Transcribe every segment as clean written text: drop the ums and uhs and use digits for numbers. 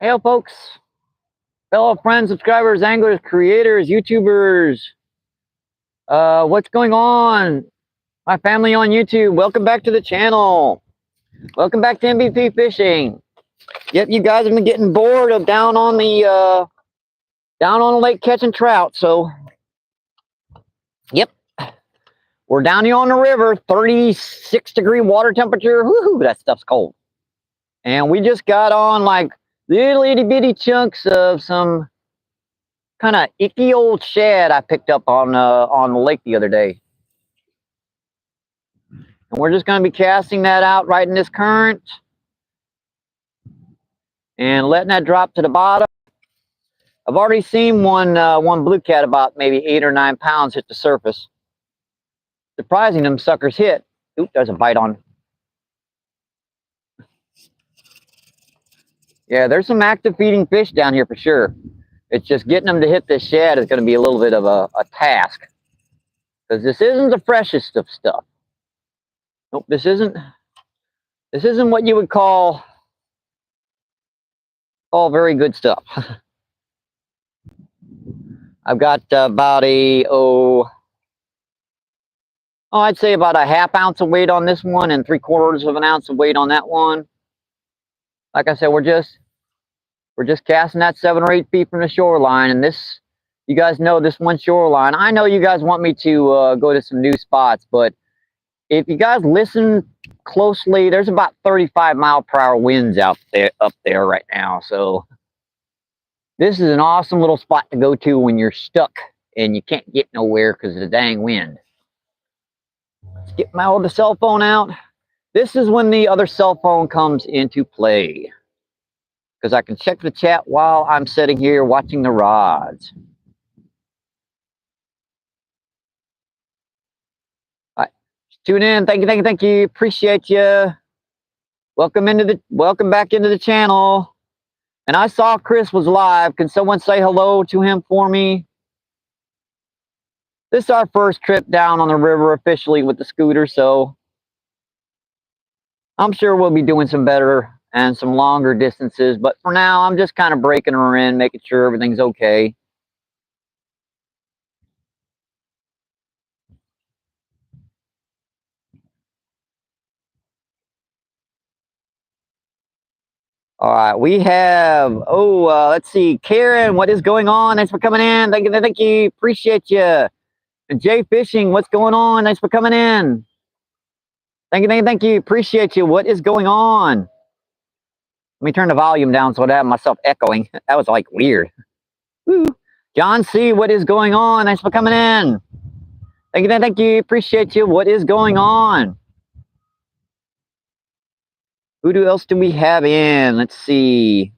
Hey, folks, fellow friends, subscribers, anglers, creators, YouTubers. What's going on? My family on YouTube, welcome back to the channel. Welcome back to MVP Fishing. Yep, you guys have been getting bored of down on the lake catching trout. So, yep, we're down here on the river, 36-degree water temperature. Woohoo, that stuff's cold. And we just got on like little itty bitty chunks of some kind of icky old shad I picked up on the lake the other day. And we're just going to be casting that out right in this current and letting that drop to the bottom. I've already seen one blue cat about maybe 8 or 9 pounds hit the surface. Surprising, them suckers hit. Oop, there's a bite on. Yeah, there's some active feeding fish down here for sure. It's just getting them to hit this shad is going to be a little bit of a task. Because this isn't the freshest of stuff. Nope, this isn't what you would call very good stuff. I've got about I'd say about a ½ ounce of weight on this one and 3/4 of an ounce of weight on that one. Like I said, we're just casting that 7 or 8 feet from the shoreline, and this, you guys know this one shoreline. I know you guys want me to go to some new spots, but if you guys listen closely, there's about 35-mile-per-hour winds up there right now. So this is an awesome little spot to go to when you're stuck and you can't get nowhere because of the dang wind. Let's get my other cell phone out. This is when the other cell phone comes into play, because I can check the chat while I'm sitting here watching the rods. All right, tune in. Thank you. Appreciate you. Welcome back into the channel. And I saw Chris was live. Can someone say hello to him for me? This is our first trip down on the river officially with the scooter, so I'm sure we'll be doing some better and some longer distances, but for now I'm just kind of breaking her in, making sure everything's okay. All right, we have let's see, Karen, what is going on? Thanks for coming in. Thank you, appreciate you. And Jay Fishing, what's going on? Thanks for coming in. Thank you, appreciate you. What is going on? Let me turn the volume down so I don't have myself echoing. That was like weird. Woo. John C., what is going on? Thanks for coming in. Thank you. Appreciate you. What is going on? Who else do we have in? Let's see.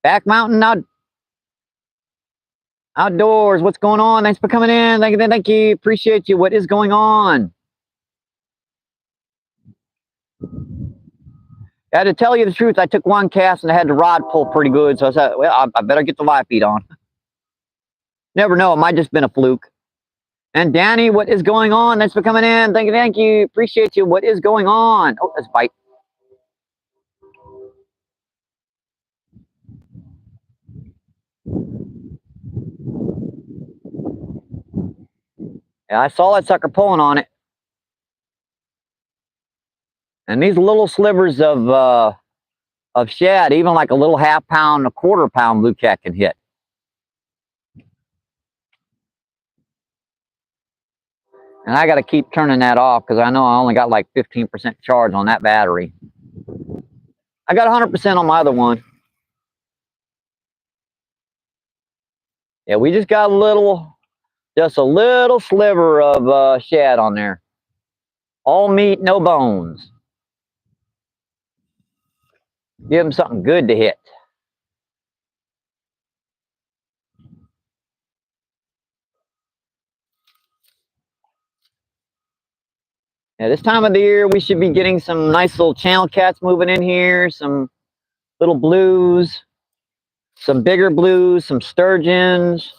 Back Mountain Outdoors. What's going on? Thanks for coming in. Thank you. Appreciate you. What is going on? Yeah, to tell you the truth, I took one cast and I had the rod pull pretty good, so I said, well, I better get the live feed on. Never know, it might just been a fluke. And Danny, what is going on? Thanks for coming in. Thank you. Appreciate you. What is going on? Oh, that's a bite. Yeah, I saw that sucker pulling on it. And these little slivers of shad, even like a little ½ pound, a ¼ pound blue cat can hit. And I got to keep turning that off because I know I only got like 15% charge on that battery. I got 100% on my other one. Yeah, we just got just a little sliver of shad on there. All meat, no bones. Give them something good to hit. Yeah, this time of the year, we should be getting some nice little channel cats moving in here, some little blues, some bigger blues, some sturgeons.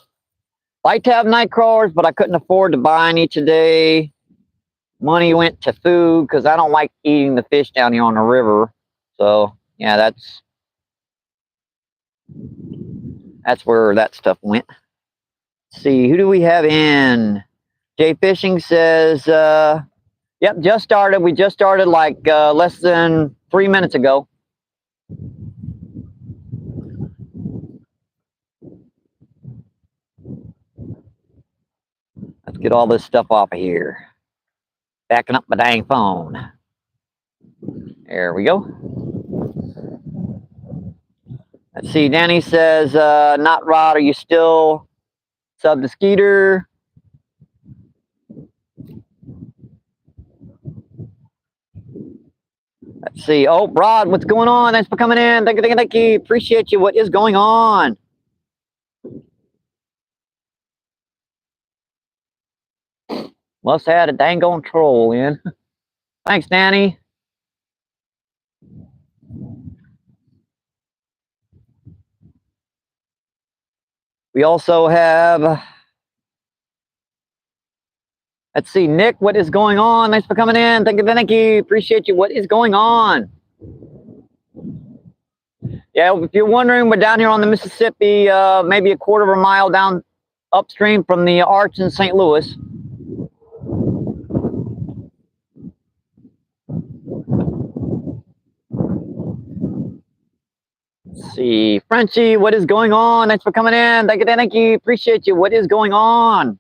Like to have night crawlers, but I couldn't afford to buy any today. money went to food because I don't like eating the fish down here on the river. So yeah, that's where that stuff went. Let's see, who do we have in? Jay Fishing says, yep, just started. We just started like less than 3 minutes ago. Let's get all this stuff off of here. Backing up my dang phone. There we go. Let's see, Danny says, not Rod, are you still sub to Skeeter? Let's see. Oh, Rod, what's going on? Thanks for coming in. Thank you. Appreciate you. What is going on? Must have had a dang on troll in. Thanks, Danny. We also have, let's see, Nick, what is going on? Thanks for coming in. Thank you. Appreciate you. What is going on? Yeah, if you're wondering, we're down here on the Mississippi, maybe a quarter of a mile down upstream from the Arch in St. Louis. Let's see, Frenchie, what is going on? Thanks for coming in. Thank you. Appreciate you. What is going on?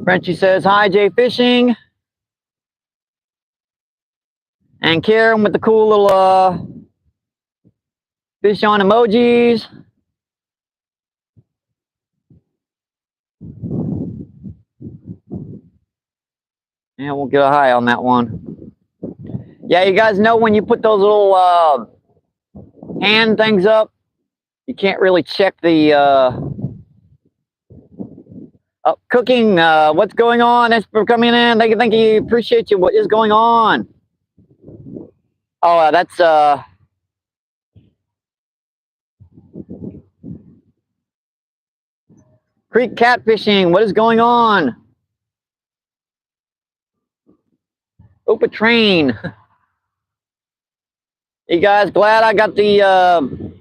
Frenchie says, hi, Jay Fishing. And Karen with the cool little fish on emojis. Yeah, we'll get a high on that one. Yeah, you guys know when you put those little hand things up, you can't really check the cooking. What's going on? Thanks for coming in. Thank you. Appreciate you. What is going on? Oh, that's creek catfishing. What is going on? Opa train. You guys glad I got the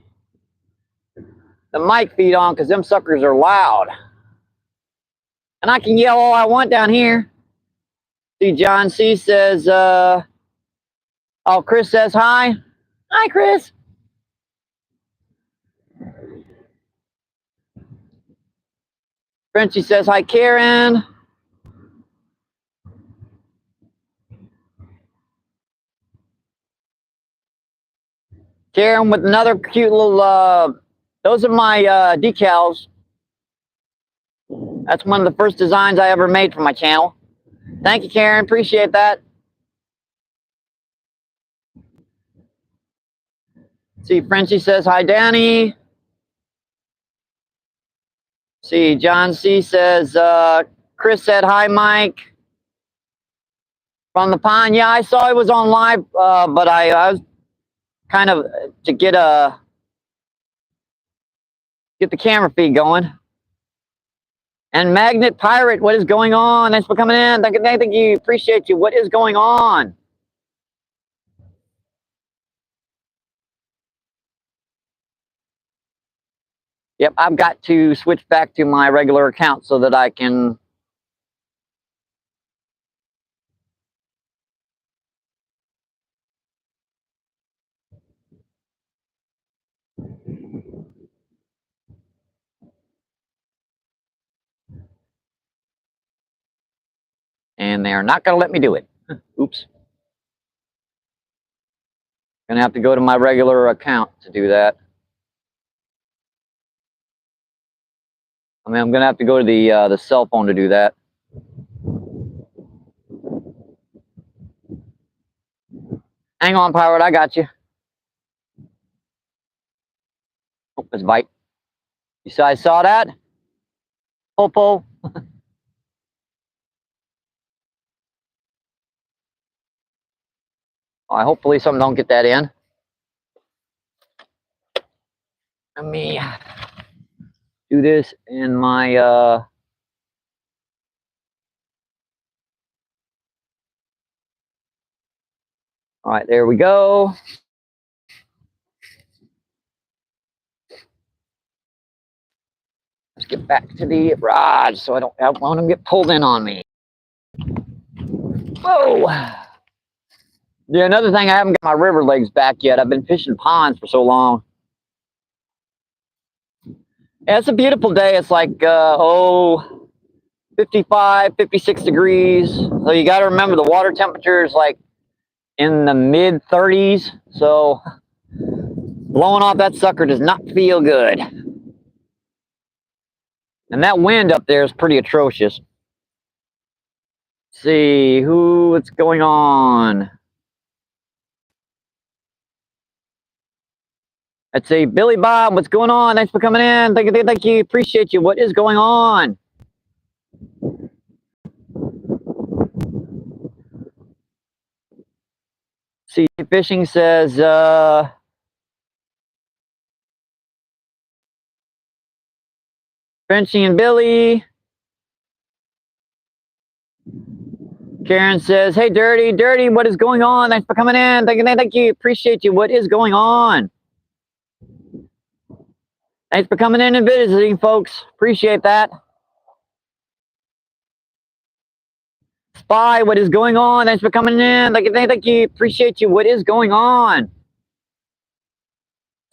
mic feed on because them suckers are loud. And I can yell all I want down here. See, John C says, oh, Chris says hi. Hi, Chris. Frenchie says hi, Karen. Karen with another cute little, those are my decals. That's one of the first designs I ever made for my channel. Thank you, Karen. Appreciate that. See, Frenchie says hi, Danny. See, John C says, Chris said hi, Mike. From the pond. Yeah, I saw it was on live, but I was kind of to get the camera feed going. And Magnet Pirate, what is going on? Thanks for coming in. Thank you. Appreciate you. What is going on? Yep, I've got to switch back to my regular account so that I can and they're not going to let me do it. Oops. Gonna have to go to my regular account to do that. I mean, I'm gonna have to go to the cell phone to do that. Hang on, Pirate, I got you. Oh, it's bite. You guys saw that? Popo. Hopefully something don't get that in. Let me do this in my All right, there we go. Let's get back to the rod so I don't want them to get pulled in on me. Whoa. Yeah, another thing, I haven't got my river legs back yet. I've been fishing ponds for so long. Yeah, it's a beautiful day. It's like, 55, 56 degrees. So you got to remember the water temperature is like in the mid 30s. So blowing off that sucker does not feel good. And that wind up there is pretty atrocious. Let's see what's going on. Let's see, Billy Bob, what's going on? Thanks for coming in. Thank you. Appreciate you. What is going on? See, Fishing says, Frenchy and Billy. Karen says, hey, Dirty, what is going on? Thanks for coming in. Thank you. Appreciate you. What is going on? Thanks for coming in and visiting, folks. Appreciate that. Spy, what is going on? Thanks for coming in. Thank you. Appreciate you. What is going on?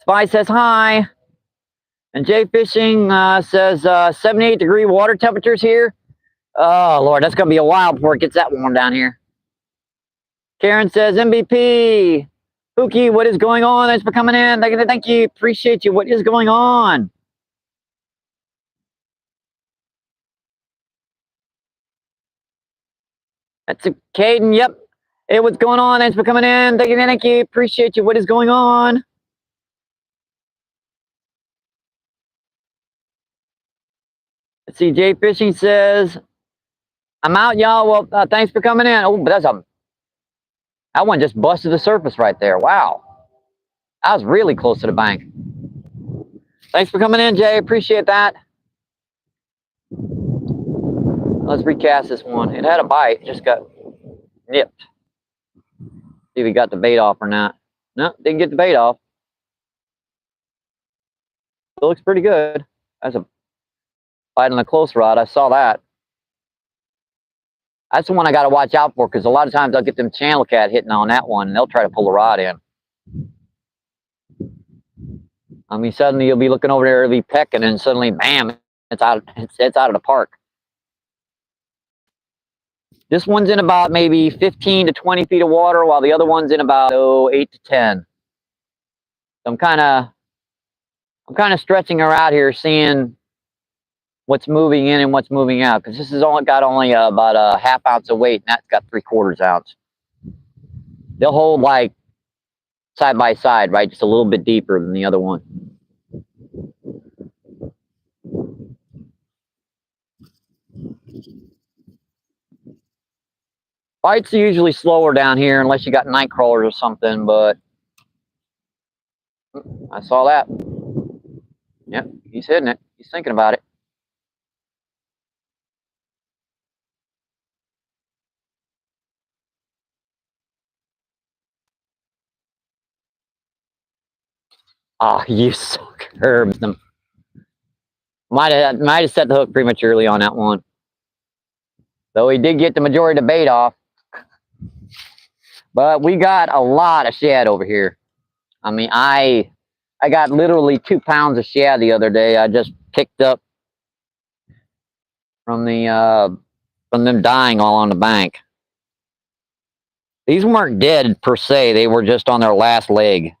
Spy says hi. And Jay Fishing says 78-degree water temperatures here. Oh, Lord, that's going to be a while before it gets that warm down here. Karen says, MVP. Pookie, what is going on? Thanks for coming in. Thank you. Appreciate you. What is going on? That's a Caden. Yep. Hey, what's going on? Thanks for coming in. Thank you. Appreciate you. What is going on? Let's see. Jay Fishing says, I'm out, y'all. Well, thanks for coming in. Oh, but that one just busted the surface right there. Wow. I was really close to the bank. Thanks for coming in, Jay. Appreciate that. Let's recast this one. It had a bite. Just got nipped. See if we got the bait off or not. No, didn't get the bait off. It looks pretty good. That's a bite on the close rod. I saw that. That's the one I got to watch out for, because a lot of times I'll get them channel cat hitting on that one, and they'll try to pull the rod in. I mean, suddenly you'll be looking over there, it'll be pecking, and suddenly, bam, it's out of the park. This one's in about maybe 15 to 20 feet of water, while the other one's in about 8 to 10. So I'm kind of stretching her out here, seeing what's moving in and what's moving out, because this has got only about a ½ ounce of weight, and that's got 3/4 ounce. They'll hold like side by side, right? Just a little bit deeper than the other one. Bites are usually slower down here unless you got night crawlers or something, but I saw that. Yep, he's hitting it. He's thinking about it. Ah, oh, you sucker. Might have set the hook prematurely on that one. Though he did get the majority of the bait off. But we got a lot of shad over here. I mean, I got literally 2 pounds of shad the other day. I just picked up from them dying all on the bank. These weren't dead per se. They were just on their last leg.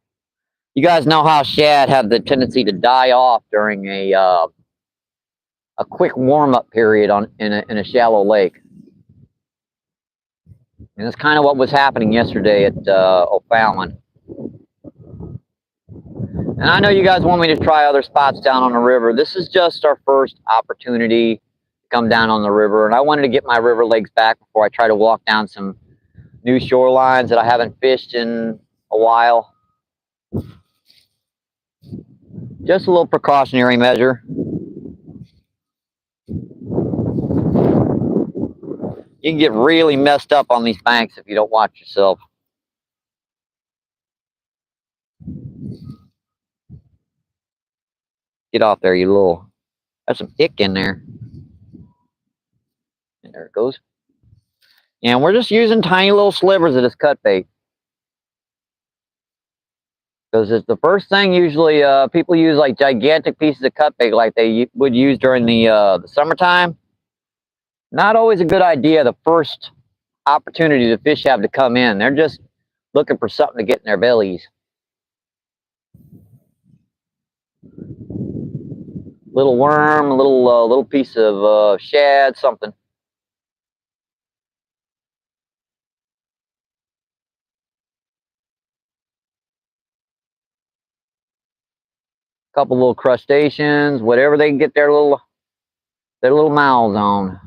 You guys know how shad have the tendency to die off during a quick warm-up period in a shallow lake. And that's kind of what was happening yesterday at O'Fallon. And I know you guys want me to try other spots down on the river. This is just our first opportunity to come down on the river. And I wanted to get my river legs back before I try to walk down some new shorelines that I haven't fished in a while. Just a little precautionary measure. You can get really messed up on these banks if you don't watch yourself. Get off there, you little. That's some ick in there. And there it goes. And we're just using tiny little slivers of this cut bait. Because it's the first thing usually people use like gigantic pieces of cut bait like they would use during the summertime. Not always a good idea the first opportunity the fish have to come in. They're just looking for something to get in their bellies. Little worm, a little piece of shad, something. Couple little crustaceans, whatever they can get their little mouths on.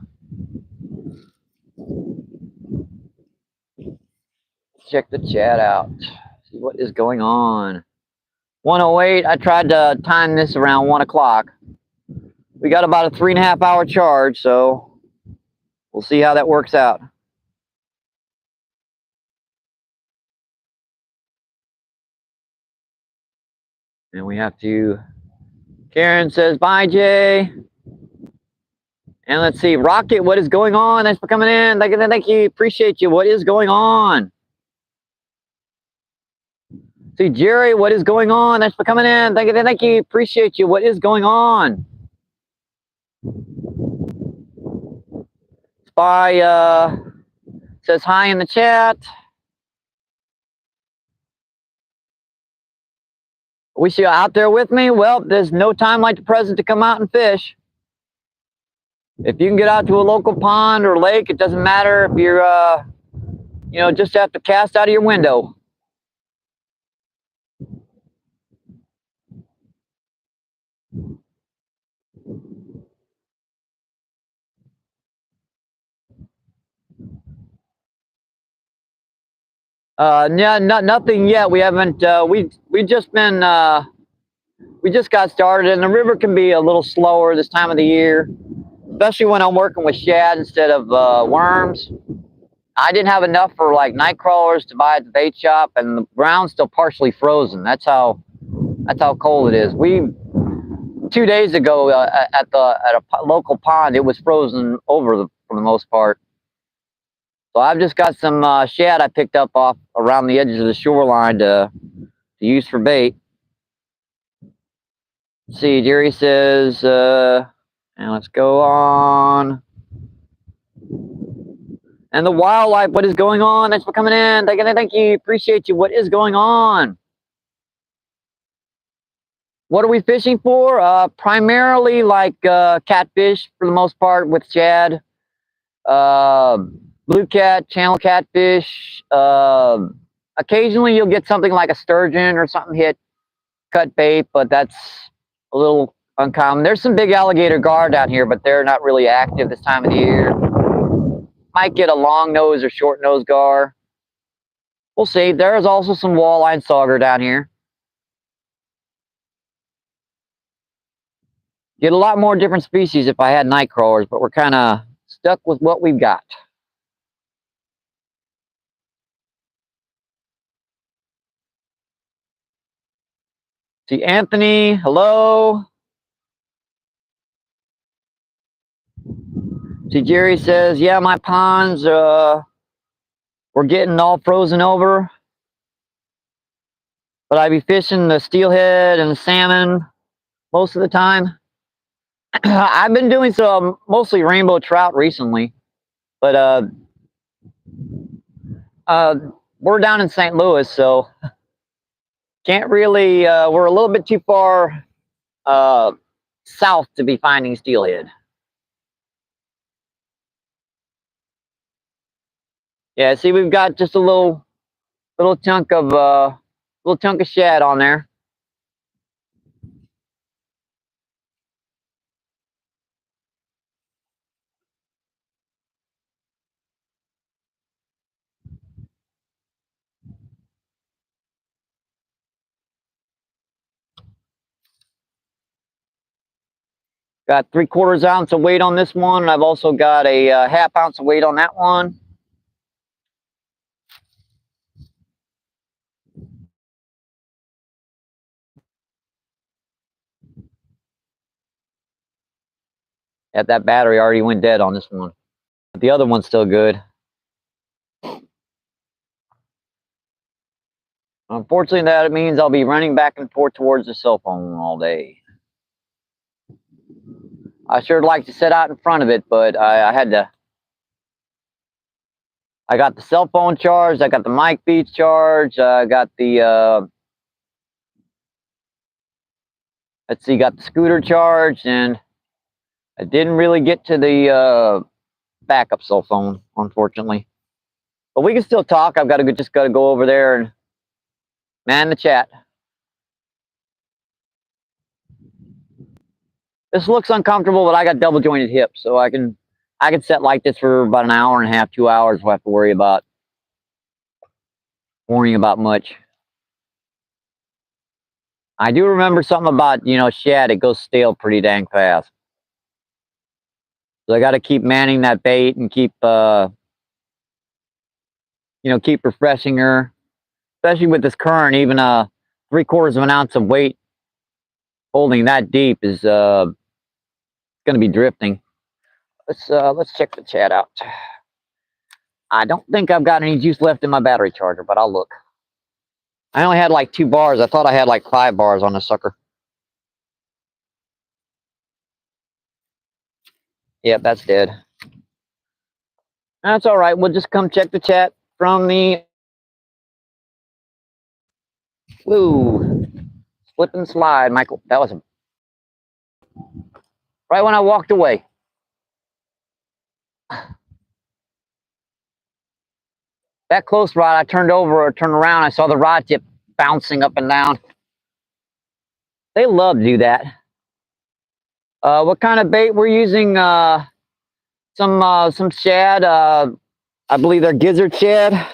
Check the chat out. See what is going on. 108. I tried to time this around 1 o'clock. We got about a 3.5 hour charge, so we'll see how that works out. And we have to. Karen says, bye, Jay. And let's see, Rocket, what is going on? Thanks for coming in. Thank you. Appreciate you. What is going on? See, Jerry, what is going on? Thanks for coming in. Thank you. Appreciate you. What is going on? Spy says hi in the chat. Wish you out there with me. Well, there's no time like the present to come out and fish. If you can get out to a local pond or lake, it doesn't matter if you're, just have to cast out of your window. Yeah, nothing yet. We haven't. We just got started, and the river can be a little slower this time of the year, especially when I'm working with shad instead of worms. I didn't have enough for like night crawlers to buy at the bait shop, and the ground's still partially frozen. That's how cold it is. 2 days ago at a local pond, it was frozen over for the most part. So I've just got some shad I picked up off around the edges of the shoreline to use for bait. Let's see, Jerry says, and let's go on. And the wildlife, what is going on? Thanks for coming in. Thank you. Appreciate you. What is going on? What are we fishing for? Primarily like catfish for the most part with shad. Blue cat, channel catfish. Occasionally you'll get something like a sturgeon or something hit cut bait, but that's a little uncommon. There's some big alligator gar down here, but they're not really active this time of the year. Might get a long nose or short nose gar. We'll see. There is also some walleye and sauger down here. Get a lot more different species if I had night crawlers, but we're kind of stuck with what we've got. See, Anthony, hello. See, Jerry says, yeah, my ponds, we're getting all frozen over. But I be fishing the steelhead and the salmon most of the time. I've been doing some mostly rainbow trout recently, but we're down in St. Louis, so can't really. We're a little bit too far south to be finding steelhead. Yeah, see, we've got just a little chunk of shad on there. Got 3/4 ounce of weight on this one, and I've also got a 1/2 ounce of weight on that one. Yeah, that battery already went dead on this one. But the other one's still good. Unfortunately, that means I'll be running back and forth towards the cell phone all day. I sure would like to sit out in front of it, but I had to. I got the cell phone charged. I got the mic beats charged. I got the let's see, got the scooter charged, and I didn't really get to the backup cell phone, unfortunately. But we can still talk. I've got to just got to go over there and man the chat. This looks uncomfortable, but I got double jointed hips, so I can set like this for about an hour and a half, 2 hours. We'll have to worrying about much. I do remember something about, you know, shad. It goes stale pretty dang fast. So I got to keep manning that bait and keep, you know, keep refreshing her, especially with this current. Even 3/4 of an ounce of weight holding that deep is going to be drifting. Let's check the chat out. I don't think I've got any juice left in my battery charger, but I'll look. I only had like 2 bars. I thought I had like 5 bars on this sucker. Yep, that's dead. That's all right. We'll just come check the chat from the... Woo. Slip and slide, Michael. That was right when I walked away. That close rod, I turned over or turned around. I saw the rod tip bouncing up and down. They love to do that. What kind of bait we're using? Some shad. I believe they're gizzard shad.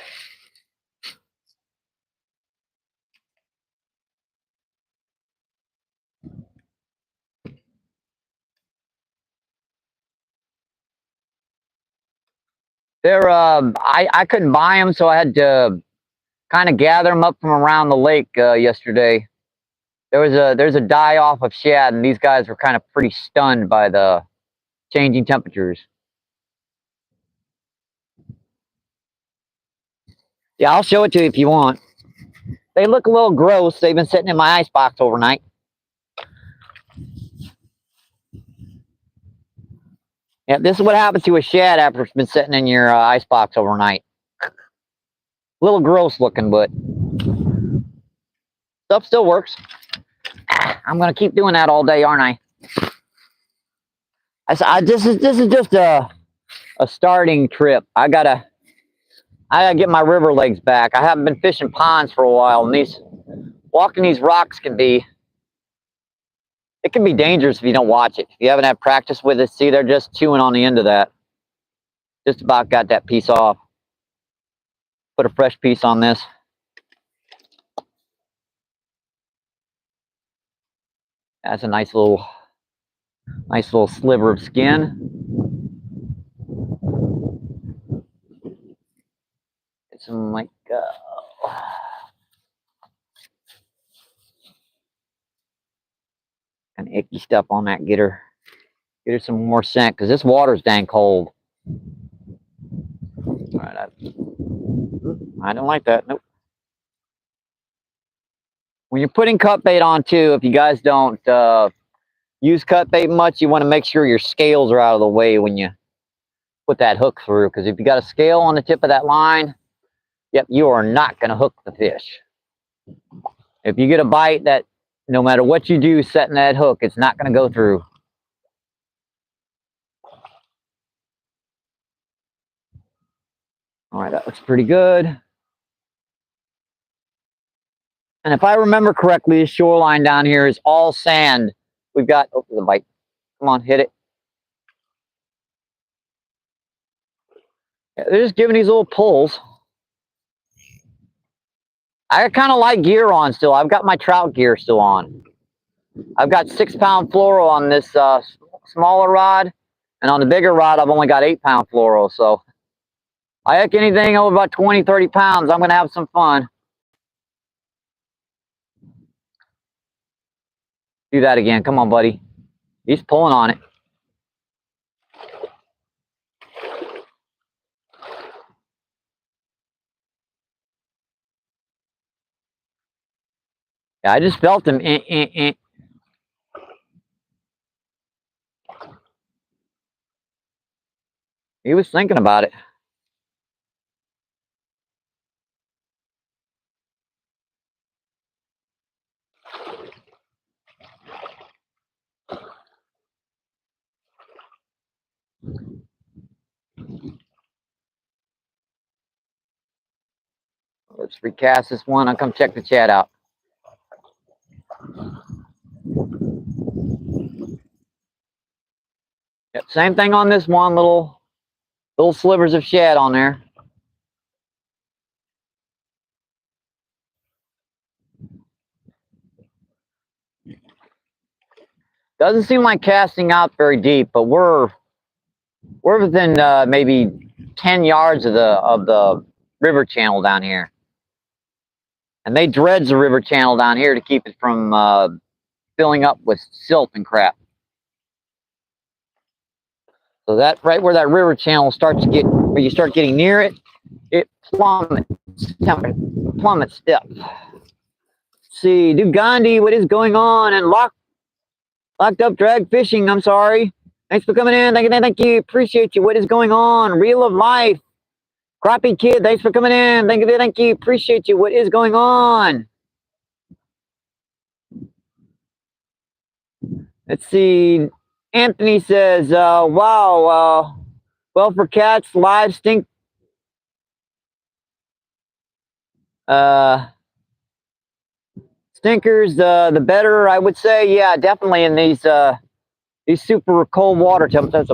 They're I couldn't buy them, so I had to kind of gather them up from around the lake yesterday. There's a die off of shad, and these guys were kind of pretty stunned by the changing temperatures. Yeah, I'll show it to you if you want. They look a little gross. They've been sitting in my icebox overnight. Yeah, this is what happens to a shad after it's been sitting in your icebox overnight. A little gross looking, but stuff still works. I'm gonna keep doing that all day, aren't I? This is just a starting trip. I gotta get my river legs back. I haven't been fishing ponds for a while, and walking these rocks can be dangerous if you don't watch it. If you haven't had practice with it, see, they're just chewing on the end of that. Just about got that piece off. Put a fresh piece on this. That's a nice little sliver of skin. Get some like kind of icky stuff on that. Get her some more scent, because this water's dang cold. All right, I don't like that. Nope. When you're putting cut bait on too, if you guys don't use cut bait much, you want to make sure your scales are out of the way when you put that hook through, because if you got a scale on the tip of that line, yep, you are not going to hook the fish. If you get a bite that, no matter what you do setting that hook, it's not going to go through. All right, that looks pretty good. And if I remember correctly, the shoreline down here is all sand. We've got, oh, the bite. Come on, hit it. Yeah, they're just giving these little pulls. I kind of like gear on still. I've got my trout gear still on. I've got 6-pound fluoro on this smaller rod, and on the bigger rod, I've only got 8-pound fluoro. So I hook anything over about 20, 30 pounds, I'm going to have some fun. Do that again. Come on, buddy. He's pulling on it. Yeah, I just felt him. He was thinking about it. Let's recast this one. I'll come check the chat out. Yep, same thing on this one. Little slivers of shad on there. Doesn't seem like casting out very deep, but we're within maybe 10 yards of the river channel down here. And they dredge the river channel down here to keep it from filling up with silt and crap. So that right where that river channel starts to get, where you start getting near it, it plummets depth. See, do Gandhi, what is going on? And locked up drag fishing, I'm sorry. Thanks for coming in. Thank you. Appreciate you. What is going on? Reel of Life. Crappie Kid, thanks for coming in. Thank you. Appreciate you. What is going on? Let's see. Anthony says, wow, well, for cats, live stink. Stinkers, the better, I would say. Yeah, definitely in these super cold water temperatures.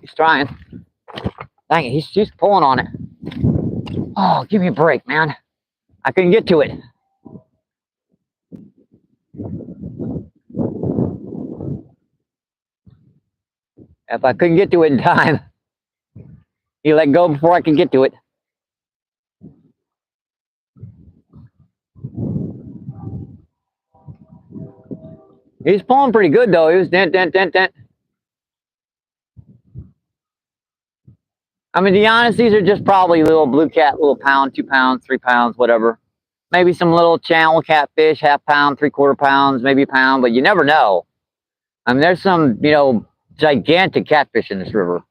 He's trying. Dang it, he's pulling on it. Oh, give me a break, man. I couldn't get to it. If I couldn't get to it in time, he let go before I could get to it. He's pulling pretty good, though. He was dent. I mean, to be honest, these are just probably little blue cat, little pound, 2 pounds, 3 pounds, whatever. Maybe some little channel catfish, half pound, 3/4 pounds, maybe a pound, but you never know. I mean, there's some, gigantic catfish in this river.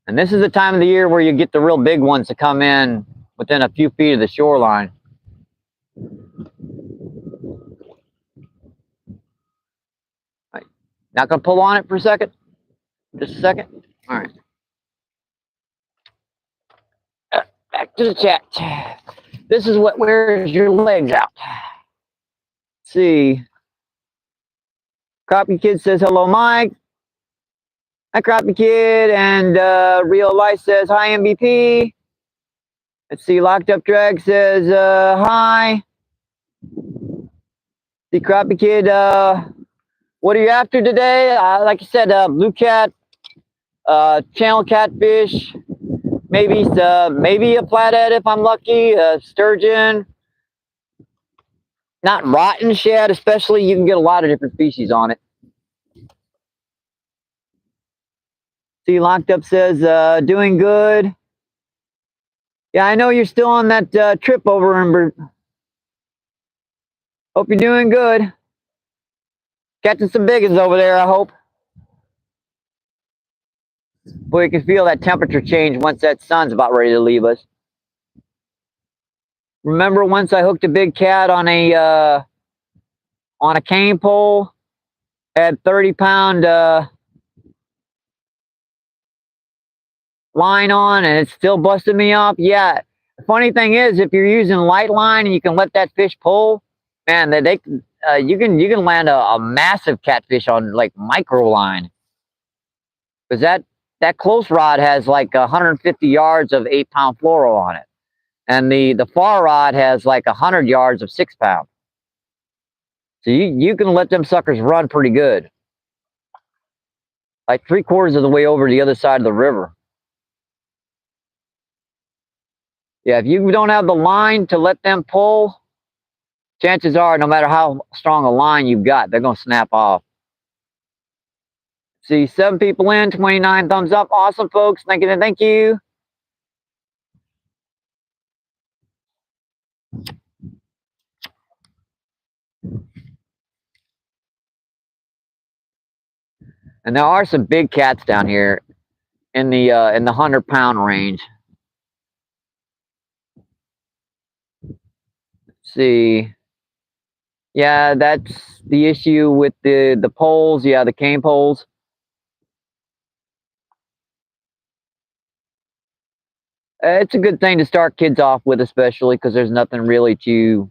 And this is the time of the year where you get the real big ones to come in within a few feet of the shoreline. Right. Not going to pull on it for a second? Just a second? All right. Back to the chat. This is what wears your legs out. Let's see. Crappie Kid says, hello, Mike. Hi, Crappie Kid. And Real Life says, hi, MBP. Let's see. Locked Up Drag says, hi. See, Crappie Kid, what are you after today? Like I said, blue cat, channel catfish, maybe a flathead if I'm lucky, sturgeon. Not rotten shad, especially. You can get a lot of different species on it. See, Locked Up says, doing good. Yeah, I know you're still on that trip over in Hope you're doing good. Catching some big ones over there, I hope. Boy, you can feel that temperature change once that sun's about ready to leave us. Remember once I hooked a big cat on a cane pole, had 30-pound line on, and it still busted me up? Yeah. The funny thing is, if you're using light line and you can let that fish pull, man, you can land a massive catfish on like micro line, because that close rod has like 150 yards of 8-pound fluoro on it, and the far rod has like 100 yards of 6-pound. So you can let them suckers run pretty good, like 3/4 of the way over to the other side of the river. Yeah, if you don't have the line to let them pull, chances are, no matter how strong a line you've got, they're going to snap off. See, 7 people in, 29 thumbs up. Awesome, folks. Thank you. And there are some big cats down here in the 100-pound range. Let's see. Yeah, that's the issue with the poles. Yeah, the cane poles. It's a good thing to start kids off with, especially because there's nothing really to,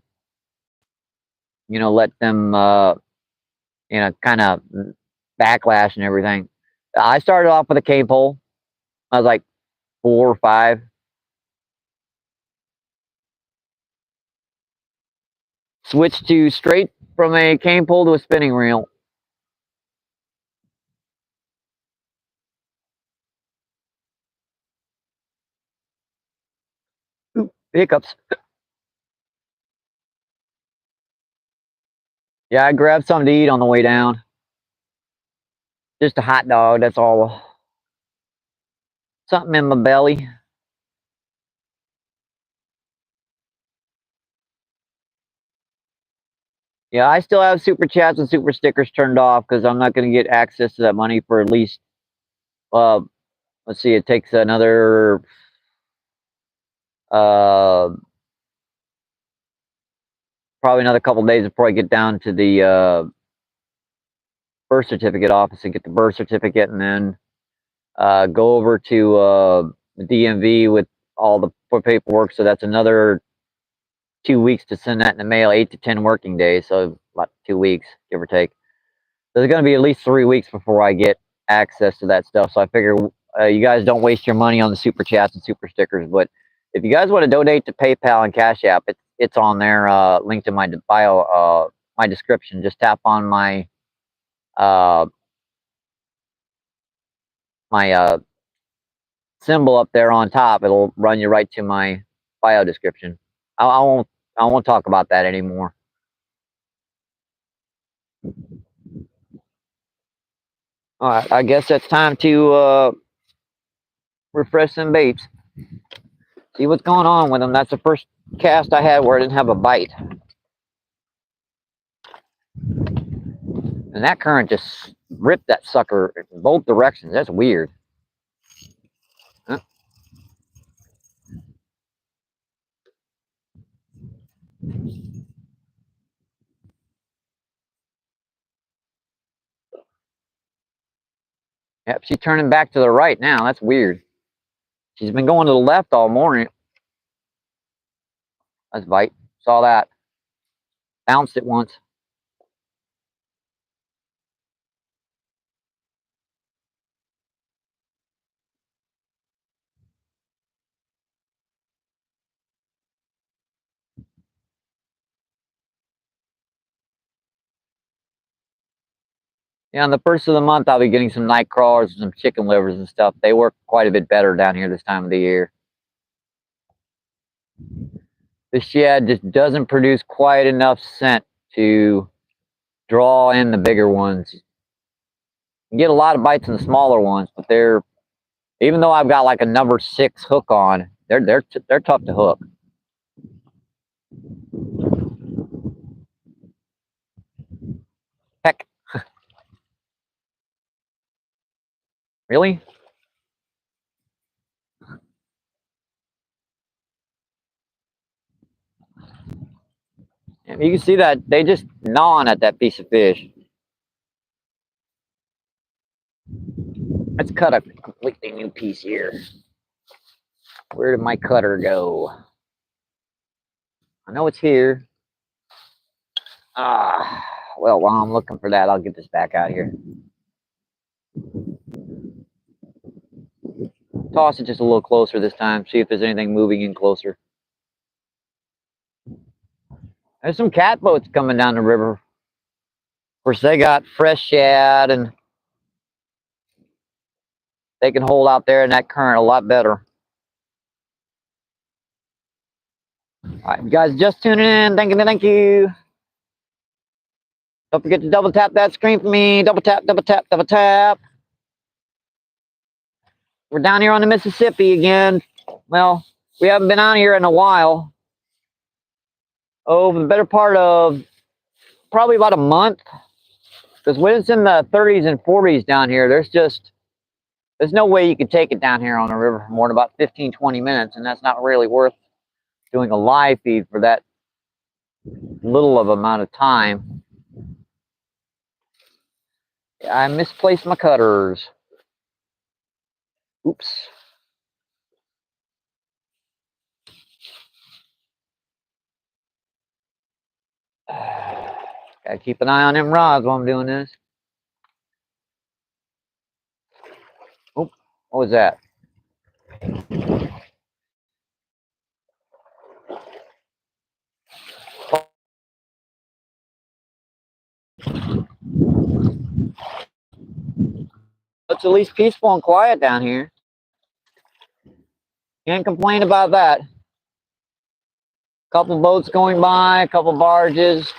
let them, kind of backlash and everything. I started off with a cane pole. I was like 4 or 5. Switched to straight from a cane pole to a spinning reel. Ooh, hiccups. Yeah, I grabbed something to eat on the way down. Just a hot dog, that's all. Something in my belly. Yeah, I still have super chats and super stickers turned off because I'm not going to get access to that money for at least, let's see, it takes another, probably another couple days before I get down to the birth certificate office and get the birth certificate, and then go over to the DMV with all the paperwork. So that's another 2 weeks to send that in the mail, 8 to 10 working days. So about 2 weeks, give or take. So there's going to be at least 3 weeks before I get access to that stuff. So I figure you guys don't waste your money on the super chats and super stickers. But if you guys want to donate to PayPal and Cash App, it's on there, linked in my bio, my description. Just tap on my symbol up there on top. It'll run you right to my bio description. I won't talk about that anymore. All right, I guess it's time to refresh some baits. See what's going on with them. That's the first cast I had where I didn't have a bite. And that current just ripped that sucker in both directions. That's weird. Huh? Yep, she's turning back to the right now. That's weird. She's been going to the left all morning. That's bite. Saw that. Bounced it once. Yeah, on the first of the month, I'll be getting some night crawlers and some chicken livers and stuff. They work quite a bit better down here this time of the year. The shed just doesn't produce quite enough scent to draw in the bigger ones. You get a lot of bites in the smaller ones, but even though I've got like a number 6 hook on, they're tough to hook. Heck. Really? And you can see that they just gnawing at that piece of fish. Let's cut a completely new piece here. Where did my cutter go? I know it's here. Well, while I'm looking for that, I'll get this back out here. Toss it just a little closer this time. See if there's anything moving in closer. There's some catboats coming down the river. Of course, they got fresh shad, and they can hold out there in that current a lot better. All right, you guys just tuning in. Thank you. Don't forget to double tap that screen for me. Double tap, double tap, double tap. We're down here on the Mississippi again. Well, we haven't been on here in a while. Oh, the better part of probably about a month. Because when it's in the 30s and 40s down here, there's no way you can take it down here on the river for more than about 15, 20 minutes, and that's not really worth doing a live feed for that little of amount of time. I misplaced my cutters. Oops. Gotta keep an eye on them rods while I'm doing this. Oh, what was that? It's at least peaceful and quiet down here. Can't complain about that. Couple boats going by, a couple barges.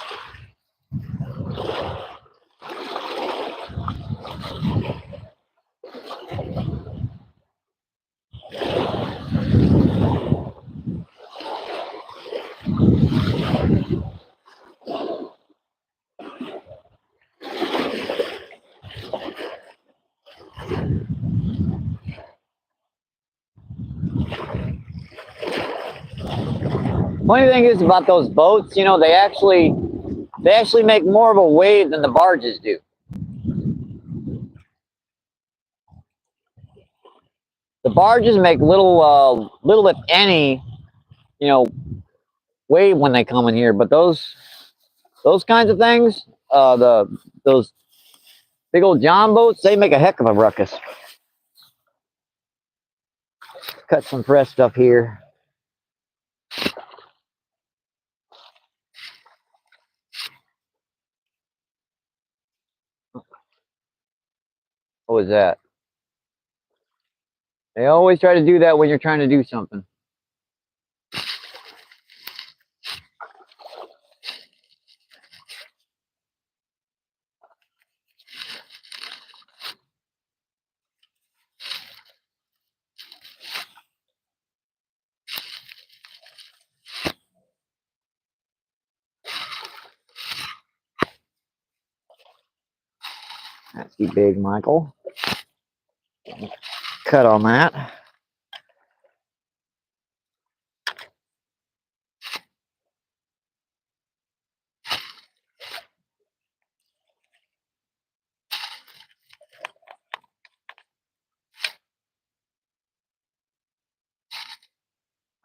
Funny thing is about those boats, you know, they actually make more of a wave than the barges do. The barges make little if any, you know, wave when they come in here, but those kinds of things, those big old John boats, they make a heck of a ruckus. Cut some fresh stuff here. What was that? They always try to do that when you're trying to do something. That's too big, Michael. Cut on that.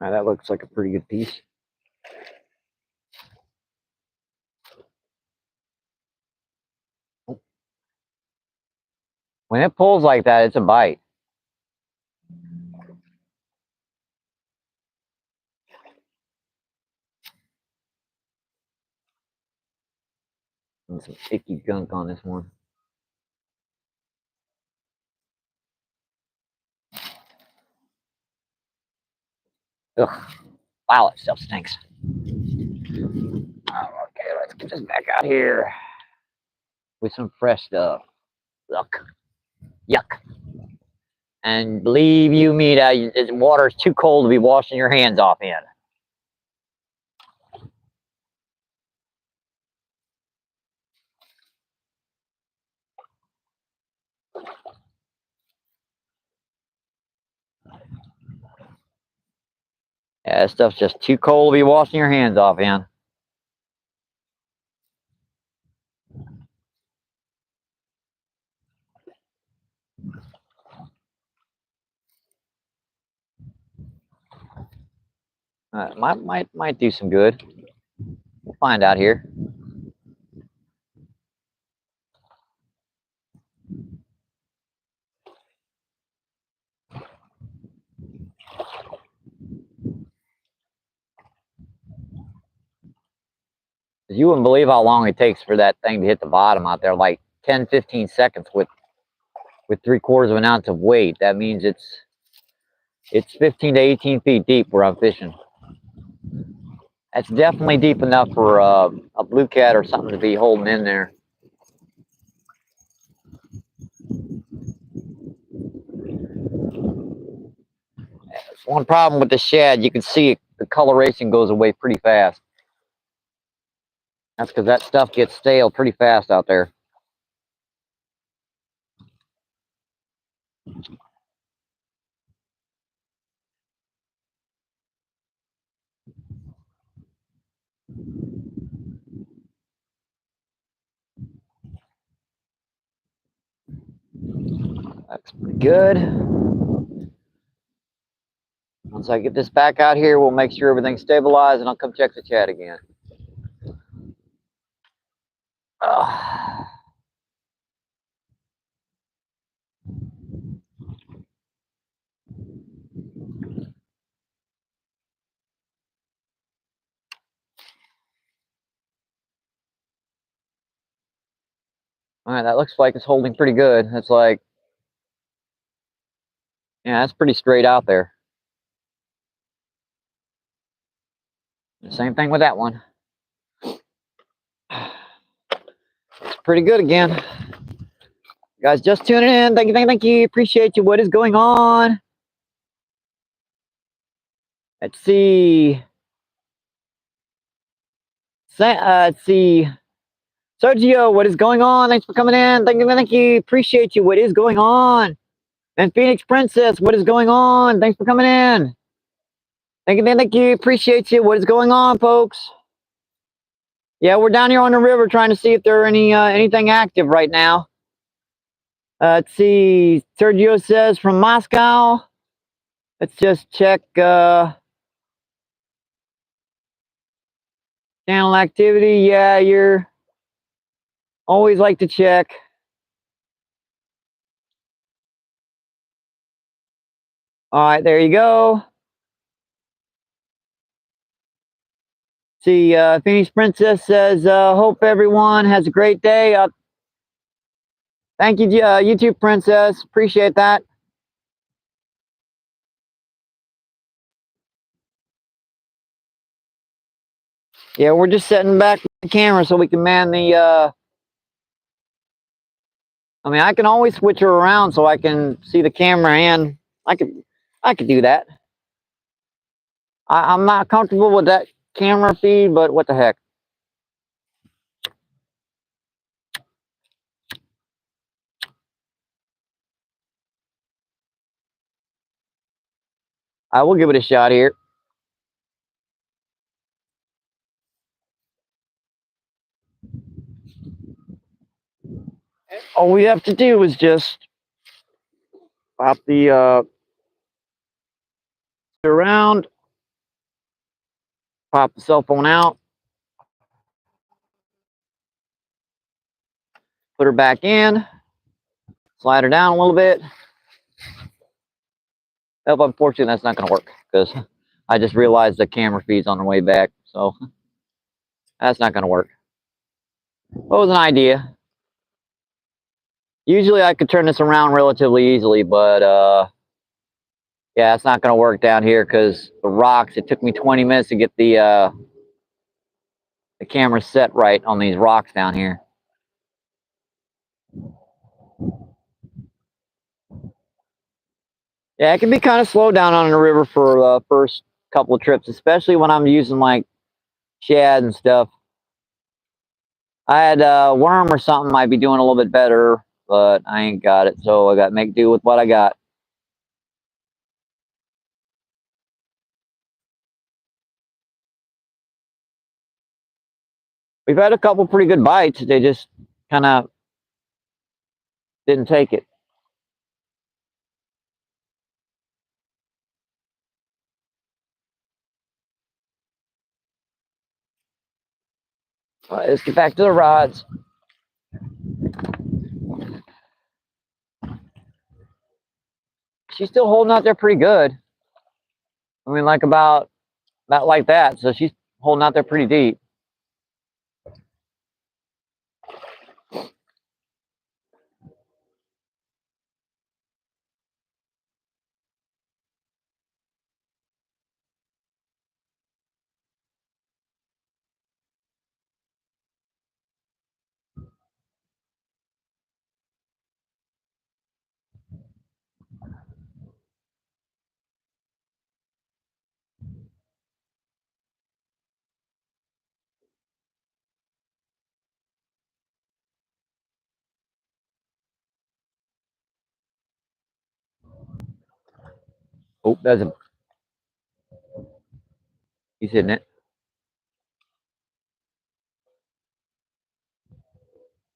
Right, that looks like a pretty good piece. When it pulls like that, it's a bite. And some icky gunk on this one. Ugh. Wow, that stuff stinks. Okay, let's get this back out here with some fresh stuff. Look. Yuck. And believe you me, that water is too cold to be washing your hands off in. Yeah, that stuff's just too cold to be washing your hands off in. Might do some good. We'll find out here. You wouldn't believe how long it takes for that thing to hit the bottom out there, like 10, 15 seconds with 3/4 of an ounce of weight. That means it's 15 to 18 feet deep where I'm fishing. That's definitely deep enough for a blue cat or something to be holding in there. There's one problem with the shad. You can see it, the coloration goes away pretty fast. That's because that stuff gets stale pretty fast out there. That's pretty good. Once I get this back out here, we'll make sure everything's stabilized, and I'll come check the chat again. All right, that looks like it's holding pretty good. That's like, yeah, that's pretty straight out there. Same thing with that one. It's pretty good again. You guys just tuning in. Thank you, thank you. Appreciate you. What is going on? Let's see. Let's see. Sergio, what is going on? Thanks for coming in. Thank you, thank you. Appreciate you. What is going on? And Phoenix Princess, what is going on? Thanks for coming in. Thank you, thank you. Appreciate you. What is going on, folks? Yeah, we're down here on the river trying to see if there are anything active right now. Let's see. Sergio says from Moscow. Let's just check channel activity. Yeah, you're always like to check. All right, there you go. See, Phoenix Princess says, hope everyone has a great day. Thank you, YouTube Princess. Appreciate that. Yeah, we're just setting back the camera so we can man the, I mean, I can always switch her around so I can see the camera, and I could do that. I'm not comfortable with that camera feed, but what the heck. I will give it a shot here. All we have to do is just pop the around, pop the cell phone out, put her back in, slide her down a little bit. Oh, unfortunately, that's not going to work because I just realized the camera feed's on the way back, so that's not going to work. What was an idea? Usually I could turn this around relatively easily, but yeah, it's not going to work down here because the rocks, it took me 20 minutes to get the camera set right on these rocks down here. Yeah, it can be kind of slow down on the river for the first couple of trips, especially when I'm using like shad and stuff. I had a worm or something, might be doing a little bit better, but I ain't got it, so I got to make do with what I got. We've had a couple pretty good bites. They just kind of didn't take it. All right, let's get back to the rods. She's still holding out there pretty good. I mean, like about like that. So she's holding out there pretty deep. Oh, there's a. He's hitting it.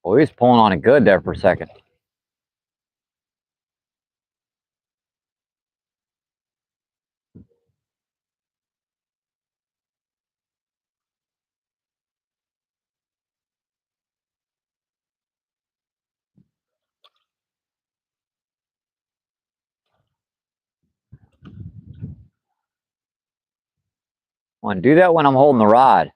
Oh, he's pulling on it good there for a second. I want to do that when I'm holding the rod.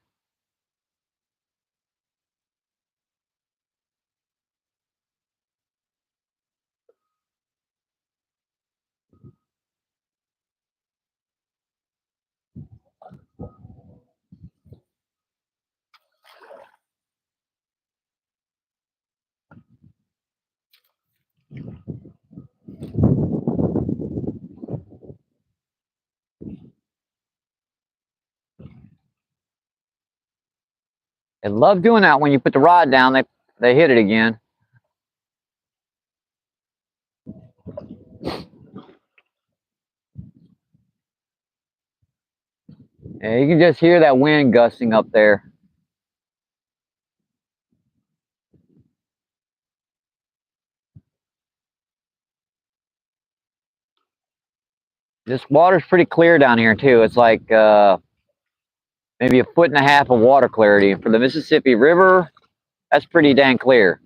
I love doing that when you put the rod down, they hit it again. Yeah, you can just hear that wind gusting up there. This water's pretty clear down here too. It's like maybe 1.5 feet of water clarity. And for the Mississippi River, that's pretty dang clear.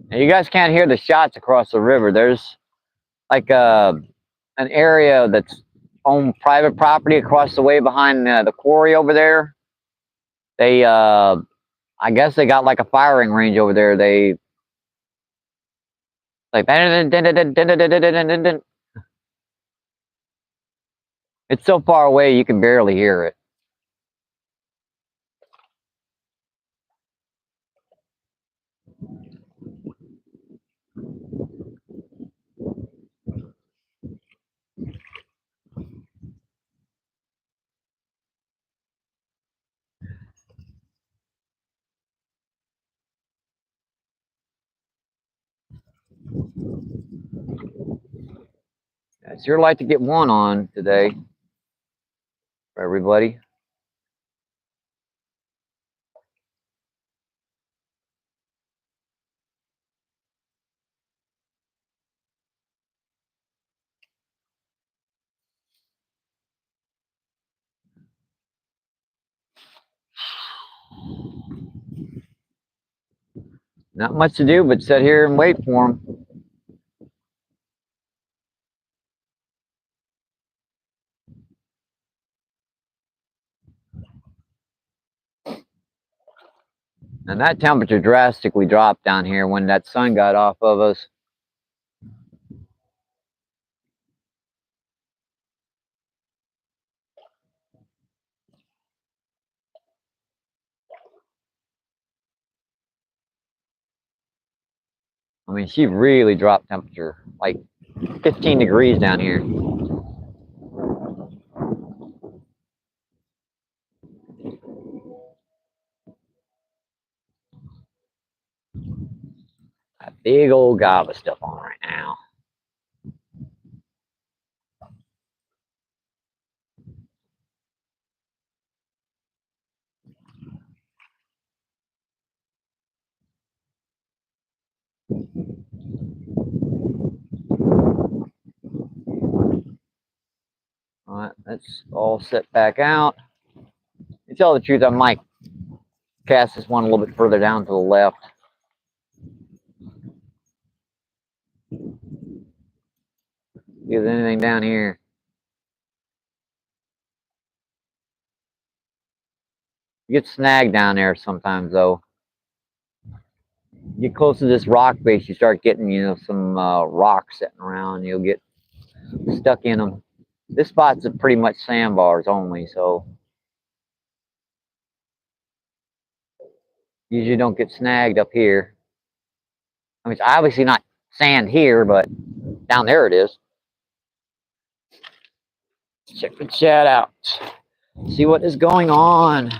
Now, you guys can't hear the shots across the river. There's like an area that's on private property across the way behind the quarry over there. They, I guess they got like a firing range over there. They like it's so far away you can barely hear it. It's your light to get one on today for everybody. Not much to do but sit here and wait for them. And that temperature drastically dropped down here when that sun got off of us. I mean, she really dropped temperature, like 15 degrees down here. A big old gob of stuff on right now. All right, let's all set back out. To tell the truth, I might cast this one a little bit further down to the left. See if there's anything down here. You get snagged down there sometimes, though. You get close to this rock base, you start getting, some rocks sitting around. You'll get stuck in them. This spot's pretty much sandbars only, so usually don't get snagged up here. I mean, it's obviously not sand here, but down there it is. Check the chat out. See what is going on.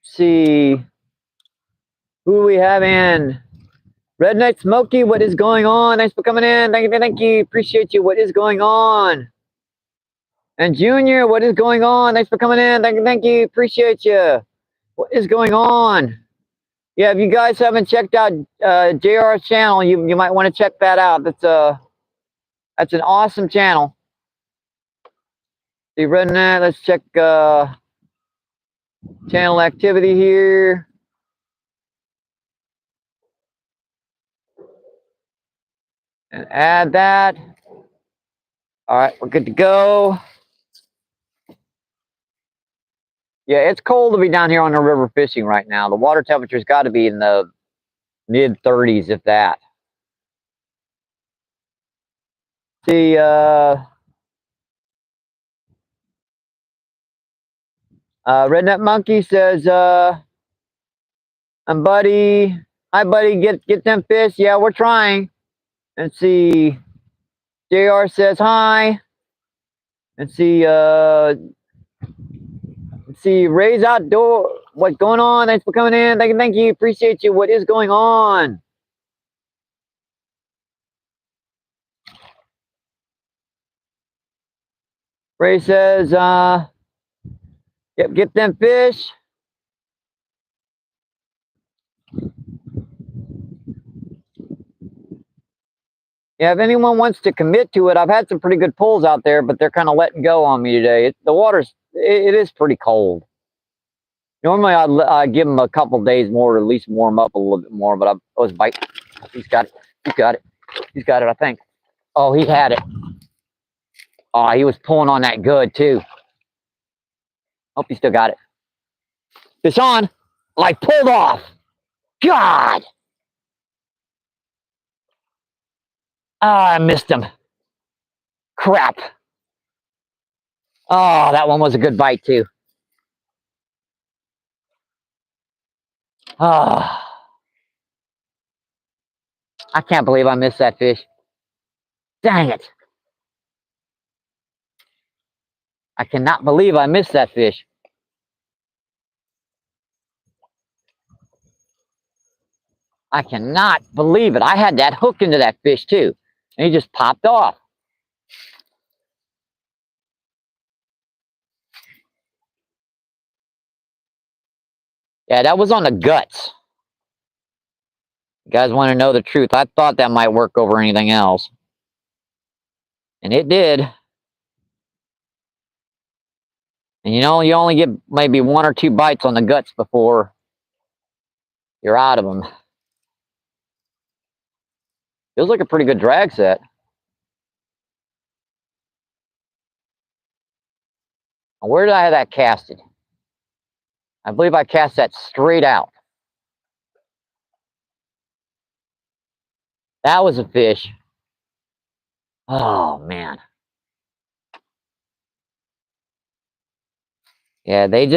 See who we have in. Redneck Smokey, what is going on? Thanks for coming in. Thank you, thank you. Appreciate you. What is going on? And Junior, what is going on? Thanks for coming in. Thank you, thank you. Appreciate you. What is going on? Yeah, if you guys haven't checked out JR's channel, you might want to check that out. That's an awesome channel. See, Redneck, let's check channel activity here. And add that. All right, we're good to go. Yeah, it's cold to be down here on the river fishing right now. The water temperature's got to be in the mid 30s, if that. See, Redneck Monkey says, "I'm buddy. Hi, buddy. Get them fish. Yeah, we're trying." And see, JR says hi. And see, Ray's Outdoor. What's going on? Thanks for coming in. Thank you. Appreciate you. What is going on? Ray says, yep, get them fish. Yeah, if anyone wants to commit to it, I've had some pretty good pulls out there, but they're kind of letting go on me today. The water's, it is pretty cold. Normally, I'd give them a couple days more to at least warm up a little bit more, but I was biting. He's got it. He's got it. He's got it, I think. Oh, he had it. Oh, he was pulling on that good, too. Hope he still got it. Fish on. Like, pulled off. God. Oh, I missed him. Crap. Oh, that one was a good bite, too. Oh. I can't believe I missed that fish. Dang it. I cannot believe I missed that fish. I cannot believe it. I had that hook into that fish, too. And he just popped off. Yeah, that was on the guts. You guys want to know the truth? I thought that might work over anything else. And it did. And you know, you only get maybe 1 or 2 bites on the guts before you're out of them. Feels like a pretty good drag set. Where did I have that casted? I believe I cast that straight out. That was a fish. Oh, man. Yeah, they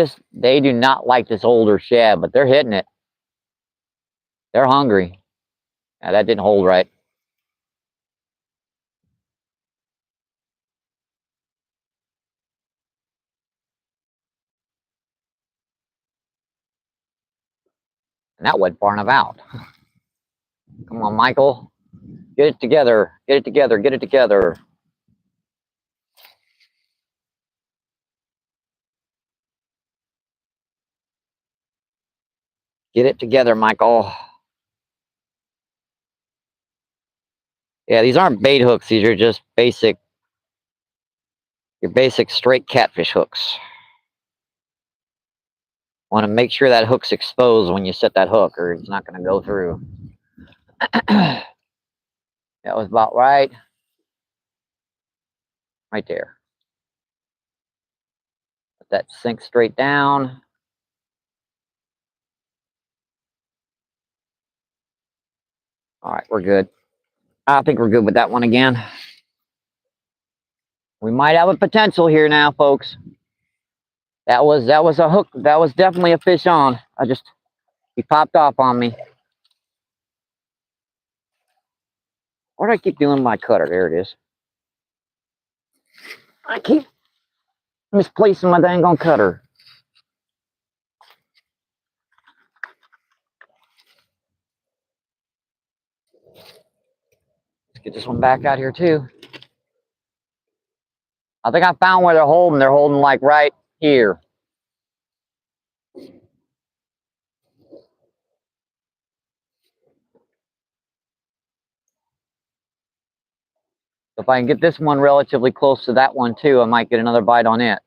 do not like this older shad, but they're hitting it. They're hungry. Yeah, that didn't hold right. And that went far enough out. Come on, Michael. Get it together. Get it together. Get it together. Get it together, Michael. Yeah, these aren't bait hooks. These are just basic, your basic straight catfish hooks. Want to make sure that hook's exposed when you set that hook, or it's not going to go through. That was about right. Right there. Let that sink straight down. All right, we're good. I think we're good with that one again. We might have a potential here now, folks. That was a hook. That was definitely a fish on. He popped off on me. Where do I keep doing my cutter? There it is. I keep misplacing my dang on cutter. Let's get this one back out here too. I think I found where they're holding. They're holding like right here. If I can get this one relatively close to that one too, I might get another bite on it.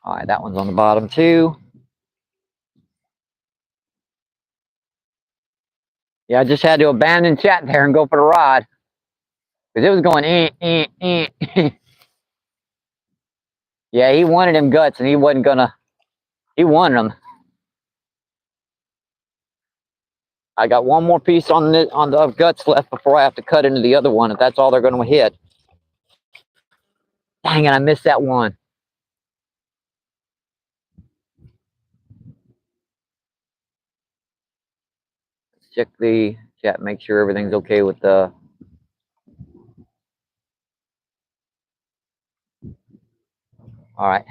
All right, that one's on the bottom too. Yeah, I just had to abandon chat there and go for the rod. Because it was going, Yeah, he wanted them guts and he wasn't gonna, he wanted them. I got one more piece on the guts left before I have to cut into the other one, if that's all they're gonna hit. Dang it, I missed that one. Let's check the chat, make sure everything's okay with the... All right.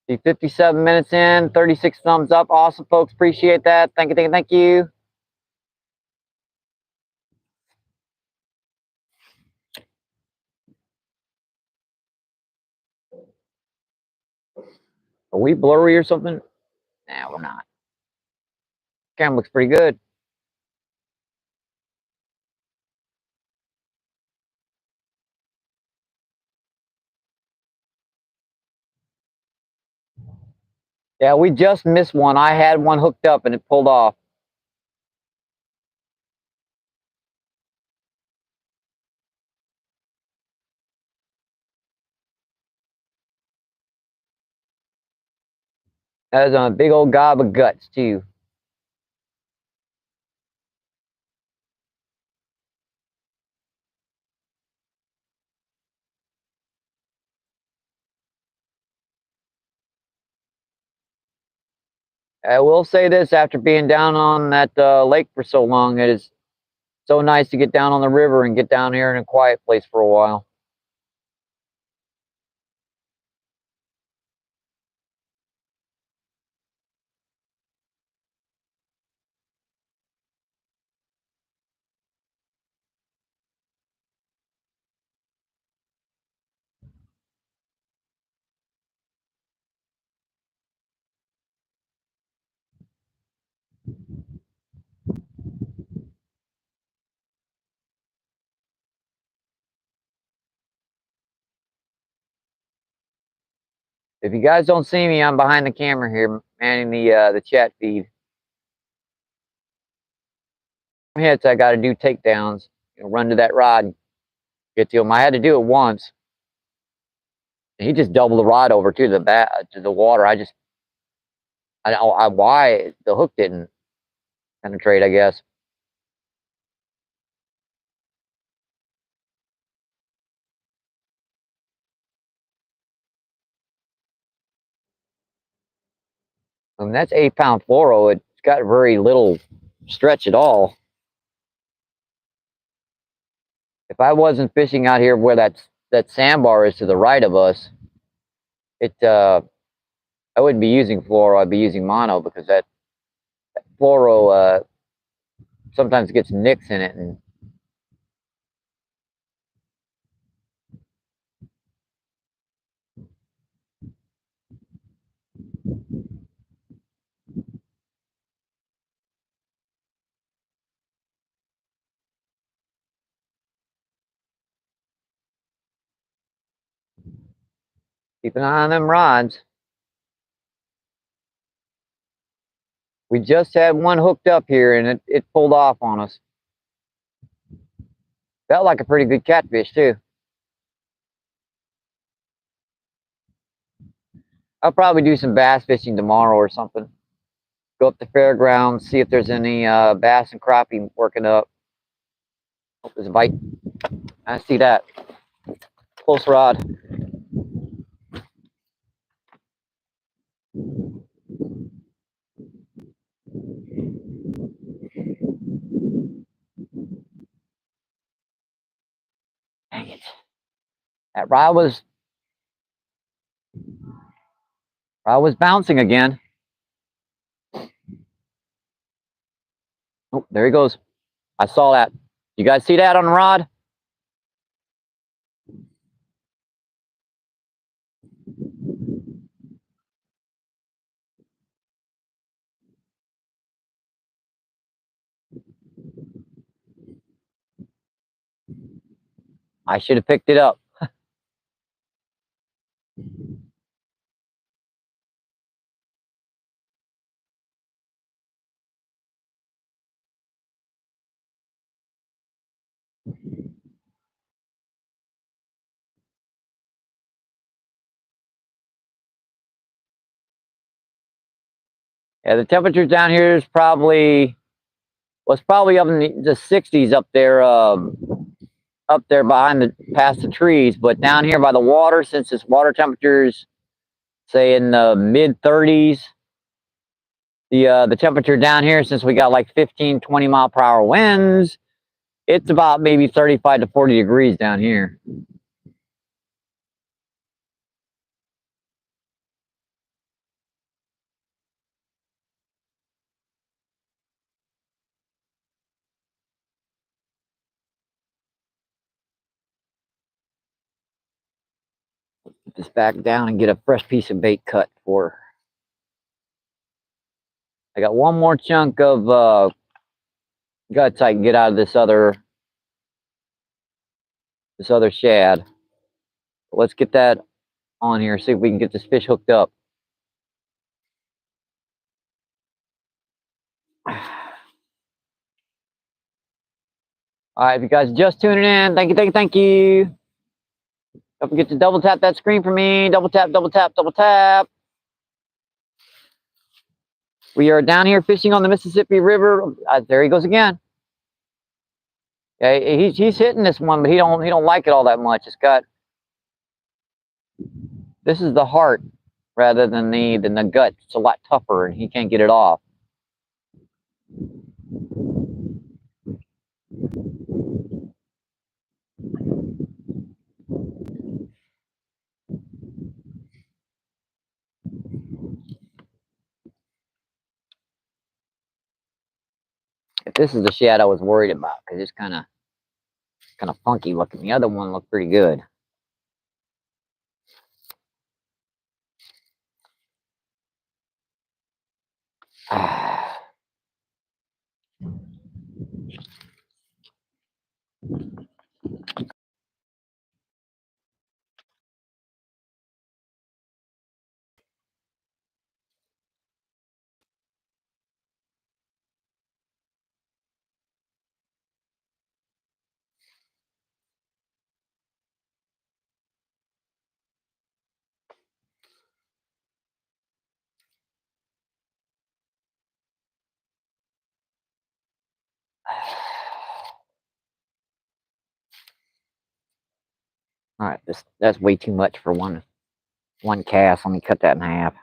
See, 57 minutes in, 36 thumbs up. Awesome, folks. Appreciate that. Thank you, thank you, thank you. Are we blurry or something? Nah, we're not. Camera looks pretty good. Yeah, we just missed one. I had one hooked up and it pulled off. That was on a big old gob of guts, too. I will say this, after being down on that lake for so long, it is so nice to get down on the river and get down here in a quiet place for a while. If you guys don't see me, I'm behind the camera here, manning the chat feed. Hits, I got to do takedowns. Run to that rod and get to him. I had to do it once. He just doubled the rod over to the water. I don't know why the hook didn't penetrate, I guess. I mean, that's 8-pound fluoro. It's got very little stretch at all. If I wasn't fishing out here where that sandbar is to the right of us, I wouldn't be using fluoro. I'd be using mono, because that fluoro sometimes gets nicks in it, and keep an eye on them rods. We just had one hooked up here, and it pulled off on us. Felt like a pretty good catfish, too. I'll probably do some bass fishing tomorrow or something. Go up to fairgrounds, see if there's any bass and crappie working up. Hope there's a bite. I see that. Close rod. That rod was bouncing again. Oh, there he goes. I saw that. You guys see that on the rod? I should have picked it up. Yeah, the temperatures down here is probably up in the 60s up there behind past the trees, but down here by the water, since it's water temperatures say in the mid 30s, the temperature down here, since we got like 15-20 mile per hour winds, it's about maybe 35 to 40 degrees down here. Put this back down and get a fresh piece of bait cut for her. I got one more chunk of guts I can get out of this other shad. Let's get that on here, see if we can get this fish hooked up. All right, if you guys just tuning in, thank you. Don't forget to double tap that screen for me. Double tap, double tap, double tap. We are down here fishing on the Mississippi River. There he goes again. Okay, he's hitting this one, but he don't like it all that much. It's got, this is the heart rather than the gut. It's a lot tougher, and he can't get it off. This is the shad I was worried about because it's kind of funky looking. The other one looked pretty good. All right, that's way too much for one cast. Let me cut that in half.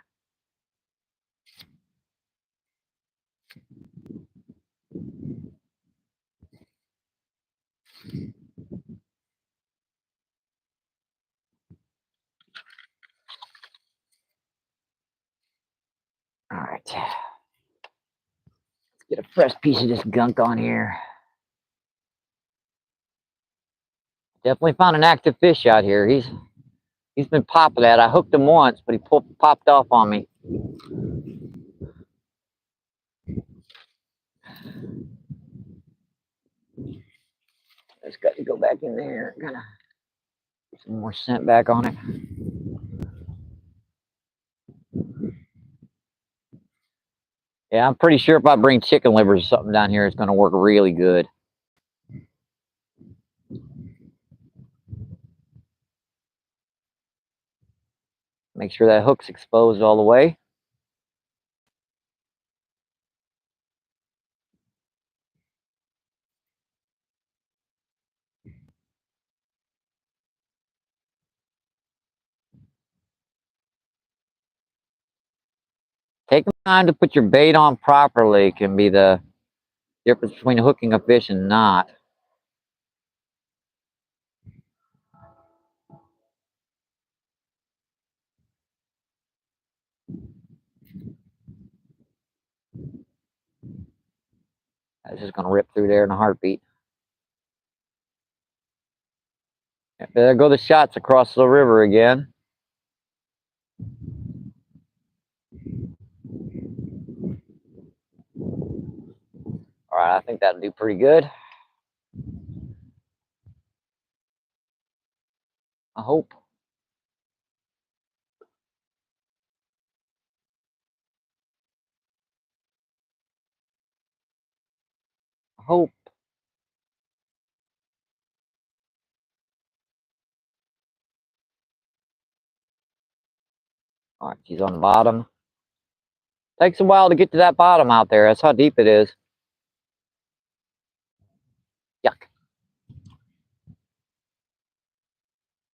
All right, let's get a fresh piece of this gunk on here. Definitely found an active fish out here. He's been popping at. I hooked him once, but he popped off on me. Just got to go back in there and kind of get some more scent back on it. Yeah, I'm pretty sure if I bring chicken livers or something down here, it's going to work really good. Make sure that hook's exposed all the way. Take time to put your bait on properly can be the difference between hooking a fish and not. It's just gonna rip through there in a heartbeat. There go the shots across the river again. All right, I think that'll do pretty good. I hope. I hope. All right, she's on the bottom. Takes a while to get to that bottom out there. That's how deep it is. Yuck.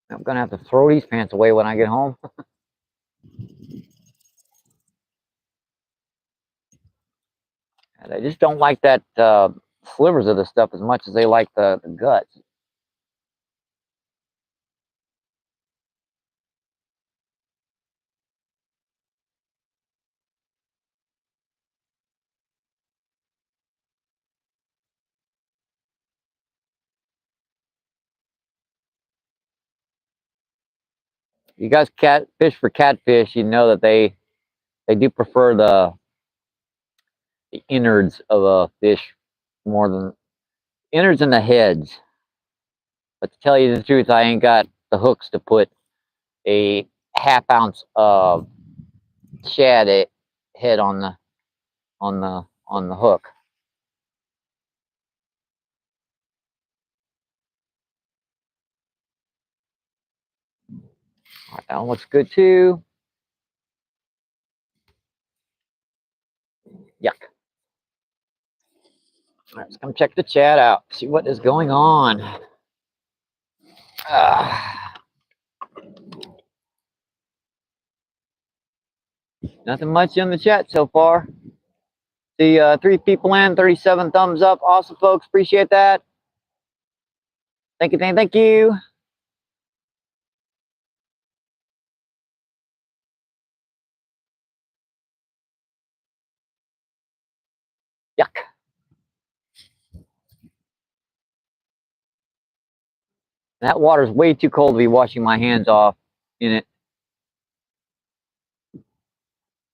I'm gonna have to throw these pants away when I get home. They just don't like that slivers of the stuff as much as they like the guts. You guys fish for catfish, you know that they do prefer the innards of a fish more than innards and the heads. But to tell you the truth, I ain't got the hooks to put a half-ounce of shad head on the hook. All right, that one looks good too. Yuck. All right, let's come check the chat out, see what is going on. Nothing much in the chat so far. See 3 people in, 37 thumbs up. Awesome, folks. Appreciate that. Thank you, thank you. Yuck. That water's way too cold to be washing my hands off in it.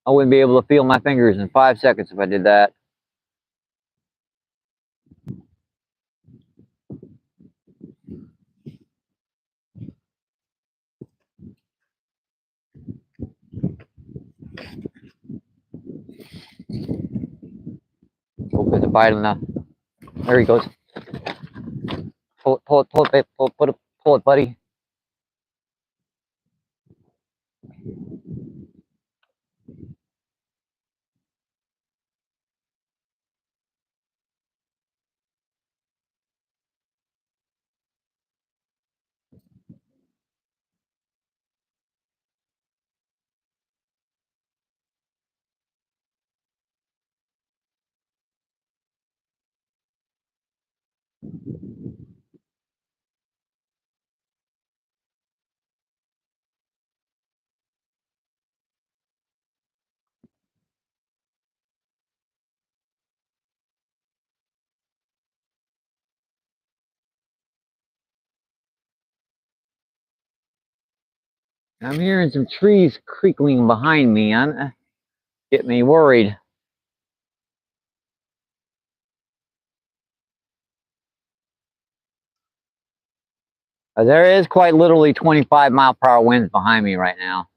I wouldn't be able to feel my fingers in 5 seconds if I did that. Oh, there's a bite on the. There he goes. Pull it, pull it, pull it, pull it, buddy. I'm hearing some trees creaking behind me. Get me worried. There is quite literally 25-mile-per-hour winds behind me right now.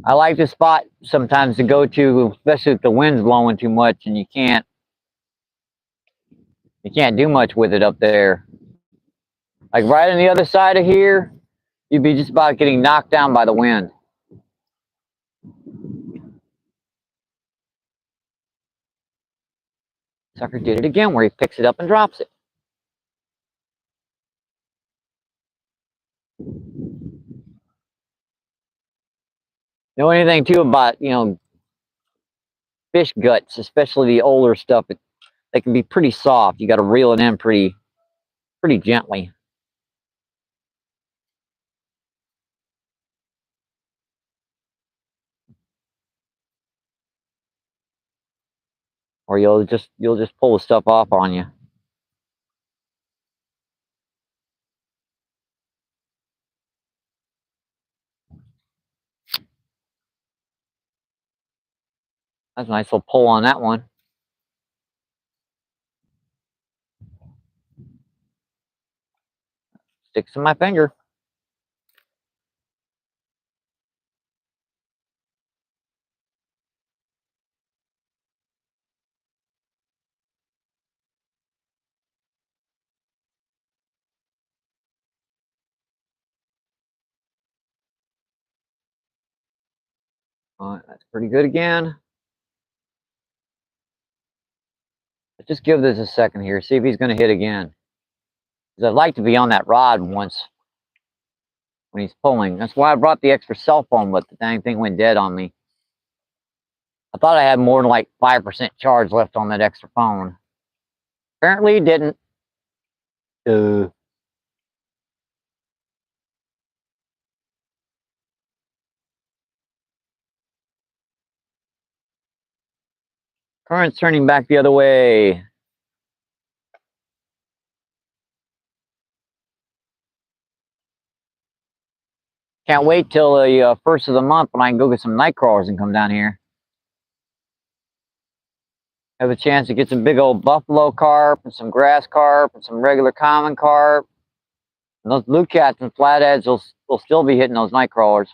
I like this spot sometimes to go to, especially if the wind's blowing too much and you can't do much with it up there. Like right on the other side of here, you'd be just about getting knocked down by the wind. Sucker did it again where he picks it up and drops it. Know anything too about, fish guts, especially the older stuff, they can be pretty soft. You got to reel it in pretty gently. or you'll just pull the stuff off on you. That's a nice little pull on that one. Sticks in my finger. That's pretty good again. Let's just give this a second here, see if he's going to hit again. Because I'd like to be on that rod once when he's pulling. That's why I brought the extra cell phone, but the dang thing went dead on me. I thought I had more than like 5% charge left on that extra phone. Apparently it didn't. Current's turning back the other way. Can't wait till the first of the month when I can go get some night crawlers and come down here. Have a chance to get some big old buffalo carp and some grass carp and some regular common carp. And those blue cats and flatheads will still be hitting those night crawlers.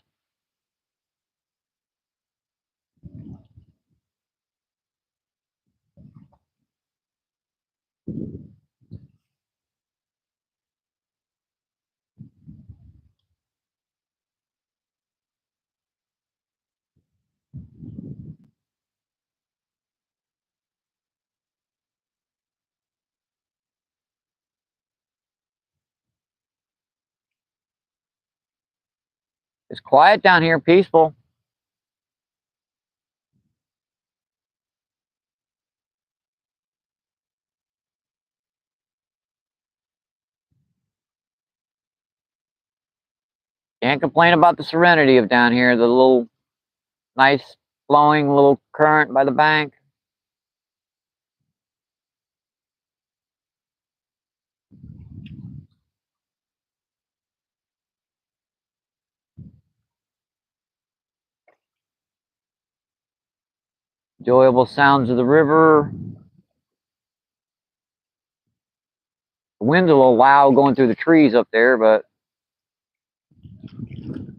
It's quiet down here, peaceful. Can't complain about the serenity of down here. The little nice flowing little current by the bank. Enjoyable sounds of the river. The wind's a little loud going through the trees up there, but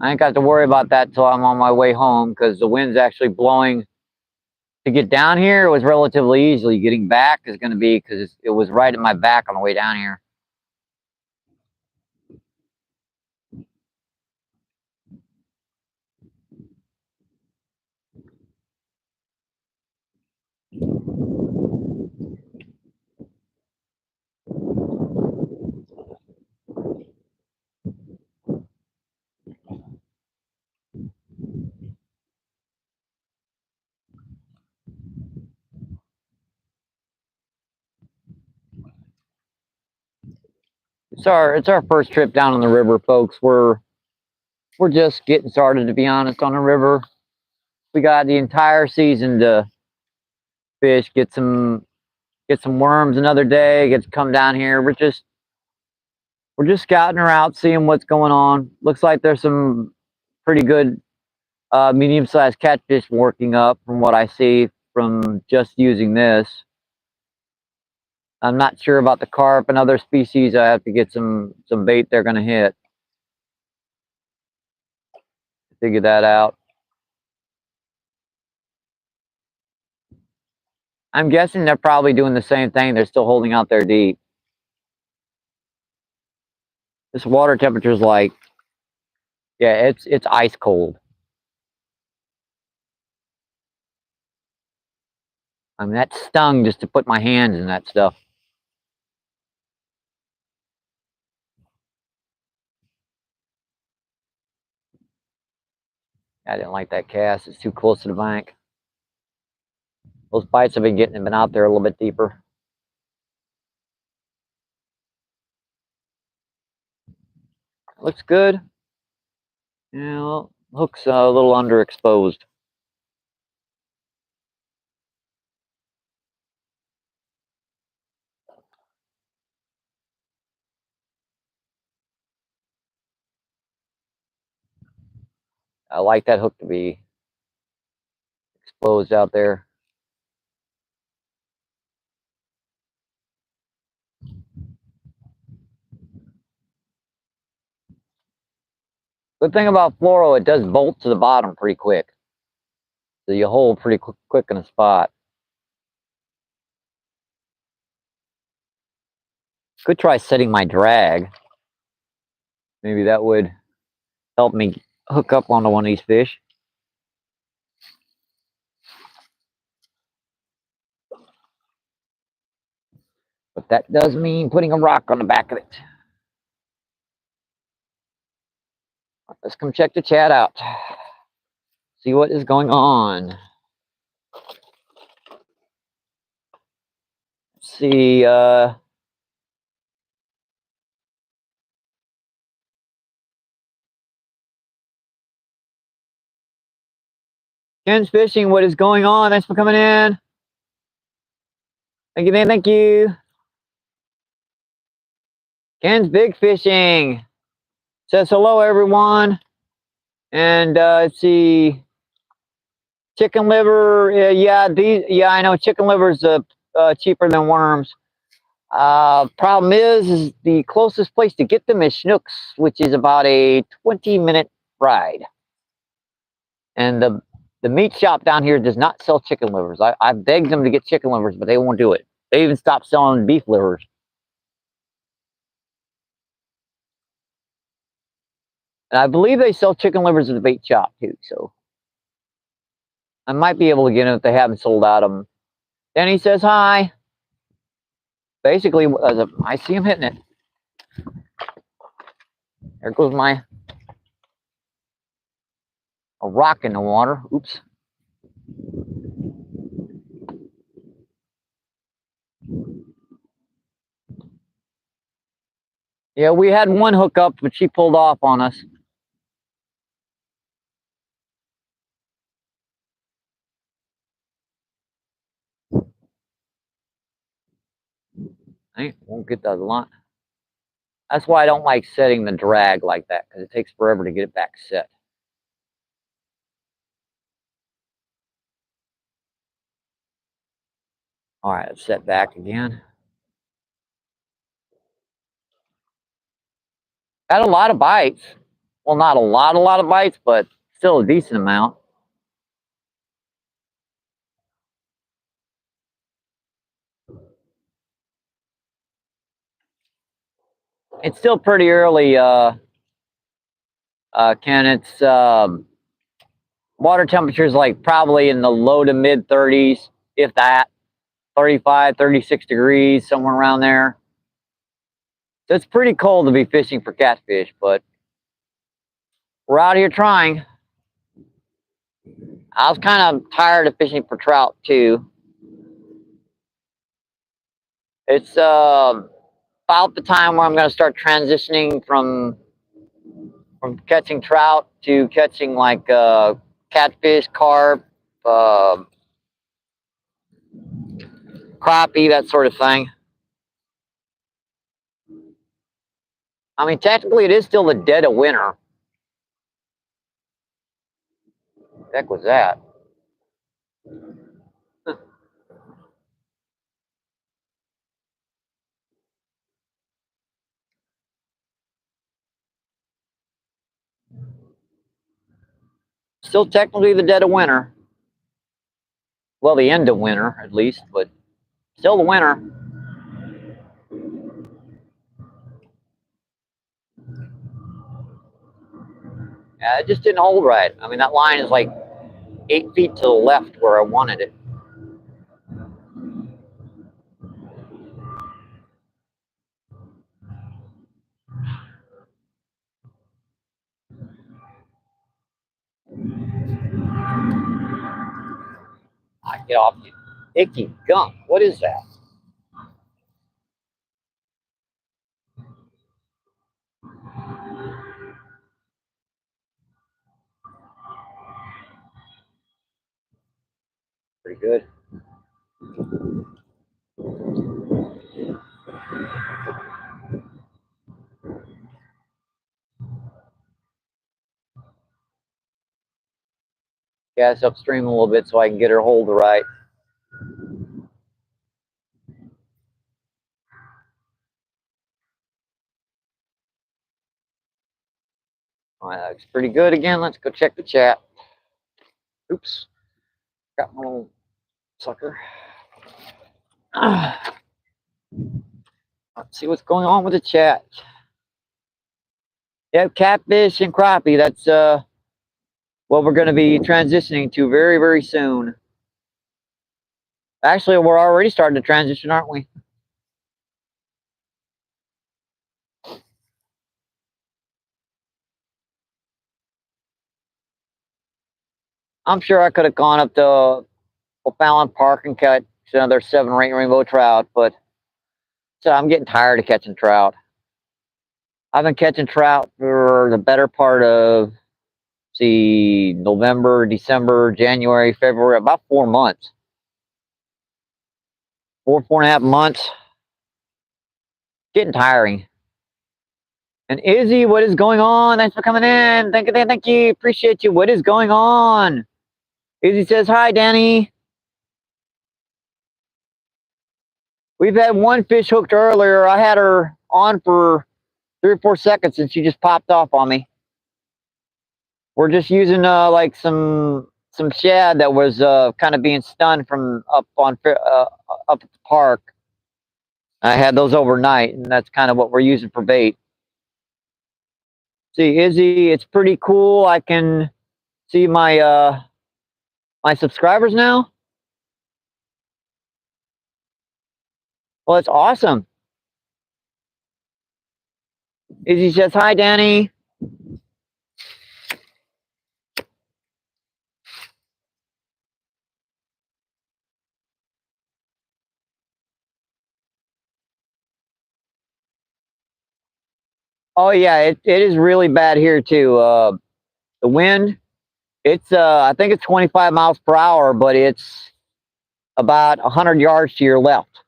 I ain't got to worry about that till I'm on my way home because the wind's actually blowing. To get down here, it was relatively easy. Getting back is going to be because it was right at my back on the way down here. It's our first trip down on the river, folks. We're just getting started, to be honest, on the river. We got the entire season to fish, get some worms another day, get to come down here. We're just scouting her out, seeing what's going on. Looks like there's some pretty good medium-sized catfish working up from what I see from just using this. I'm not sure about the carp and other species. I have to get some bait they're going to hit. Figure that out. I'm guessing they're probably doing the same thing. They're still holding out there deep. This water temperature is like, yeah, it's ice cold. I mean, that stung just to put my hands in that stuff. I didn't like that cast. It's too close to the bank. Those bites I've been getting have been out there a little bit deeper. Looks good. Yeah, well, hook's a little underexposed. I like that hook to be exposed out there. Good thing about fluoro, it does bolt to the bottom pretty quick. So you hold pretty quick in a spot. Could try setting my drag. Maybe that would help me hook up onto one of these fish. But that does mean putting a rock on the back of it. Let's come check the chat out. See what is going on. Let's see. Ken's Fishing, what is going on? Thanks for coming in. Thank you, man. Thank you. Ken's Big Fishing says hello, everyone. And let's see. Chicken liver, yeah, I know chicken liver is cheaper than worms. Problem is the closest place to get them is Schnucks, which is about a 20-minute ride. And the meat shop down here does not sell chicken livers. I begged them to get chicken livers, but they won't do it. They even stopped selling beef livers. And I believe they sell chicken livers at the bait shop too, so I might be able to get them if they haven't sold out of them. Danny says hi. Basically, I see him hitting it. There goes a rock in the water. Oops. Yeah, we had one hook up, but she pulled off on us. I won't get that line. That's why I don't like setting the drag like that, because it takes forever to get it back set. All right, let's set back again. Had a lot of bites. Well, not a lot of bites, but still a decent amount. It's still pretty early, Ken. It's water temperature is like probably in the low to mid 30s, if that, 35, 36 degrees, somewhere around there. So it's pretty cold to be fishing for catfish, but we're out here trying. I was kind of tired of fishing for trout too. It's about the time where I'm going to start transitioning from catching trout to catching like catfish, carp, crappie, that sort of thing. I mean, technically, it is still the dead of winter. What the heck was that? Still technically the dead of winter. Well, the end of winter, at least, but still the winter. Yeah, it just didn't hold right. I mean, that line is like 8 feet to the left where I wanted it. Get off, you icky gunk. What is that? Pretty good. Gas upstream a little bit so I can get her hold right. All right, that looks pretty good again. Let's go check the chat. Oops. Got my little sucker. Let's see what's going on with the chat. Yep, catfish and crappie. That's what we're going to be transitioning to very, very soon. Actually, we're already starting to transition, aren't we? I'm sure I could have gone up to O'Fallon Park and catch another 7 or 8 rainbow trout, but so I'm getting tired of catching trout. I've been catching trout for the better part of, see, November, December, January, February, about 4 months. 4.5 months. Getting tiring. And Izzy, what is going on? Thanks for coming in. Thank you. Appreciate you. What is going on? Izzy says, hi, Danny. We've had one fish hooked earlier. I had her on for 3 or 4 seconds and she just popped off on me. We're just using like some shad that was kind of being stunned from up at the park. I had those overnight, and that's kind of what we're using for bait. See, Izzy, it's pretty cool. I can see my my subscribers now. Well, it's awesome. Izzy says, hi, Danny. Oh, yeah, it is really bad here, too. The wind, it's, I think it's 25 miles per hour, but it's about 100 yards to your left,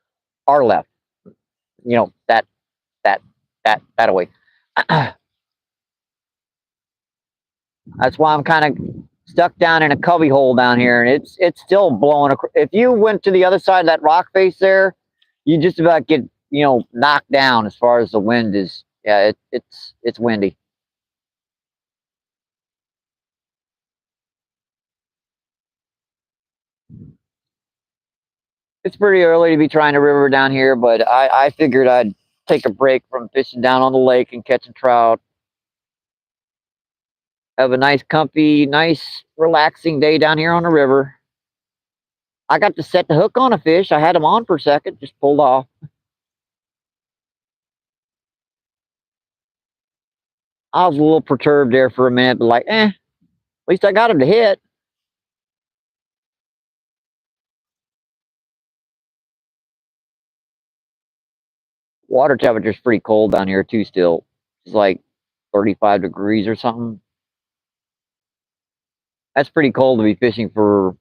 our left. You know, that away. That's why I'm kind of stuck down in a cubby hole down here, and it's still blowing. If you went to the other side of that rock face there, you just about get, you know, knocked down as far as the wind is. Yeah, it's windy. It's pretty early to be trying to river down here, but I figured I'd take a break from fishing down on the lake and catching trout. Have a nice, comfy, nice, relaxing day down here on the river. I got to set the hook on a fish. I had him on for a second, just pulled off. I was a little perturbed there for a minute, but like, at least I got him to hit. Water temperature's pretty cold down here too still. It's like 35 degrees or something. That's pretty cold to be fishing for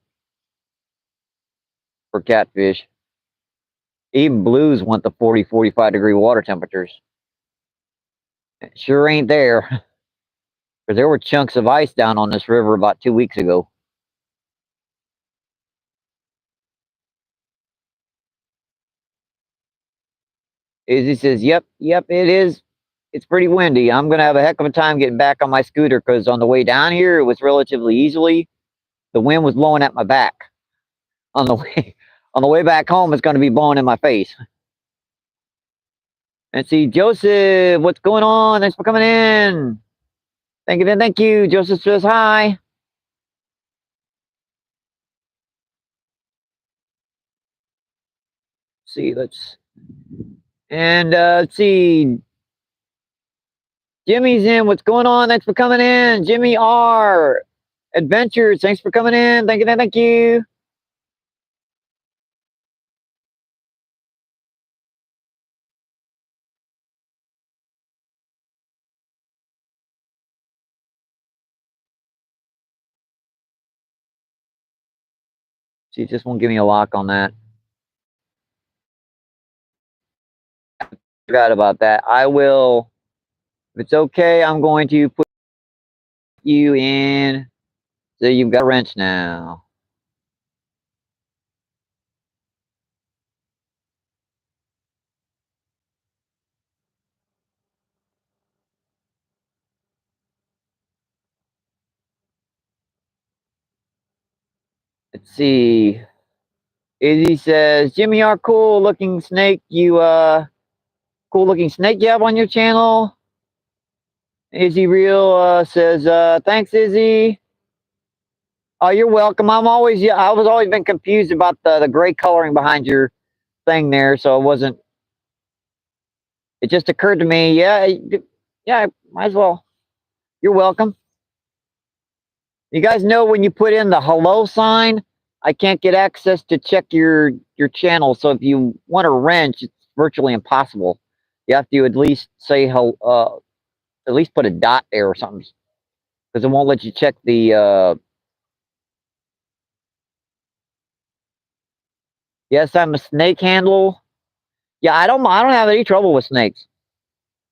catfish. Even blues want the 40, 45 degree water temperatures. It sure ain't there. Because there were chunks of ice down on this river about 2 weeks ago. Izzy says, yep, it is. It's pretty windy. I'm going to have a heck of a time getting back on my scooter because on the way down here, it was relatively easily. The wind was blowing at my back. On the way back home, it's going to be blowing in my face. And see, Joseph, what's going on? Thanks for coming in. Thank you. Joseph says hi. See, let's see. Jimmy's in. What's going on? Thanks for coming in. Jimmy R. Adventures. Thanks for coming in. Thank you. See, it just won't give me a lock on that. Forgot about that. I will, if it's okay, I'm going to put you in So you've got a wrench now. Let's see. Izzy says, Jimmy, our cool looking snake you have on your channel. Izzy Real says, thanks, Izzy. Oh, you're welcome. I was always been confused about the gray coloring behind your thing there, so it just occurred to me, yeah, might as well. You're welcome. You guys know when you put in the hello sign, I can't get access to check your channel, so if you want a wrench, it's virtually impossible. You have to at least say at least put a dot there or something, because it won't let you check the yes, I'm a snake handle. Yeah, I don't have any trouble with snakes.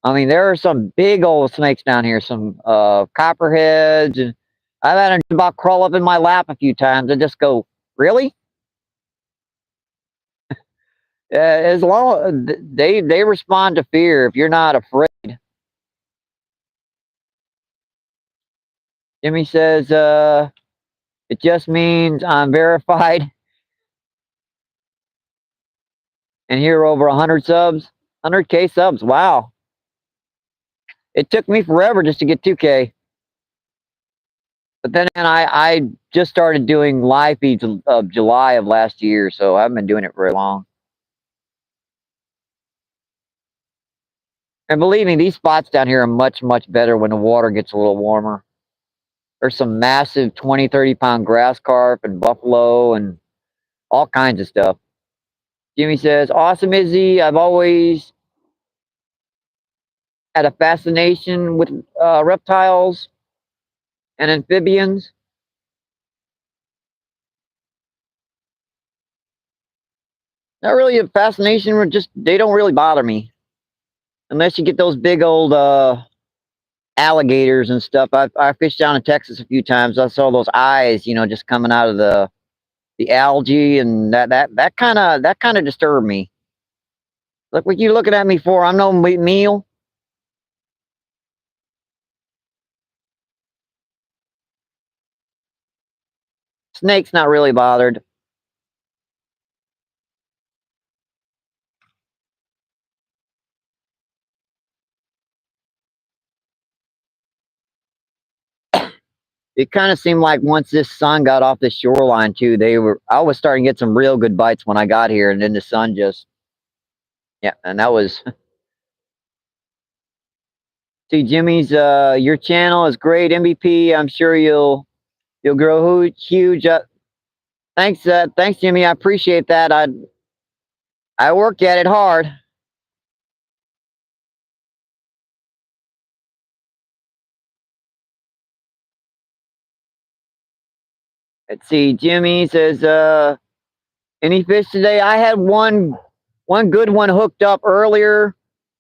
I mean, there are some big old snakes down here, some copperheads, and I've had them about crawl up in my lap a few times and just go, really? As long they respond to fear if you're not afraid. Jimmy says, it just means I'm verified and here over 100 subs, 100K subs. Wow. It took me forever just to get 2K. But then I just started doing live feeds of July of last year, so I haven't been doing it very long. And believe me, these spots down here are much, much better when the water gets a little warmer. There's some massive 20, 30-pound grass carp and buffalo and all kinds of stuff. Jimmy says, awesome, Izzy. I've always had a fascination with reptiles and amphibians. Not really a fascination, just they don't really bother me. Unless you get those big old alligators and stuff. I fished down in Texas a few times. I saw those eyes, just coming out of the algae, and that kind of disturbed me. Look what you looking at me for. I'm no meal. Snake's not really bothered. It kind of seemed like once this sun got off the shoreline too, I was starting to get some real good bites when I got here, and then the sun just, yeah, and that was. See, Jimmy's, your channel is great, MVP. I'm sure you'll grow huge. Thanks, Jimmy. I appreciate that. I work at it hard. Let's see. Jimmy says, any fish today? I had one good one hooked up earlier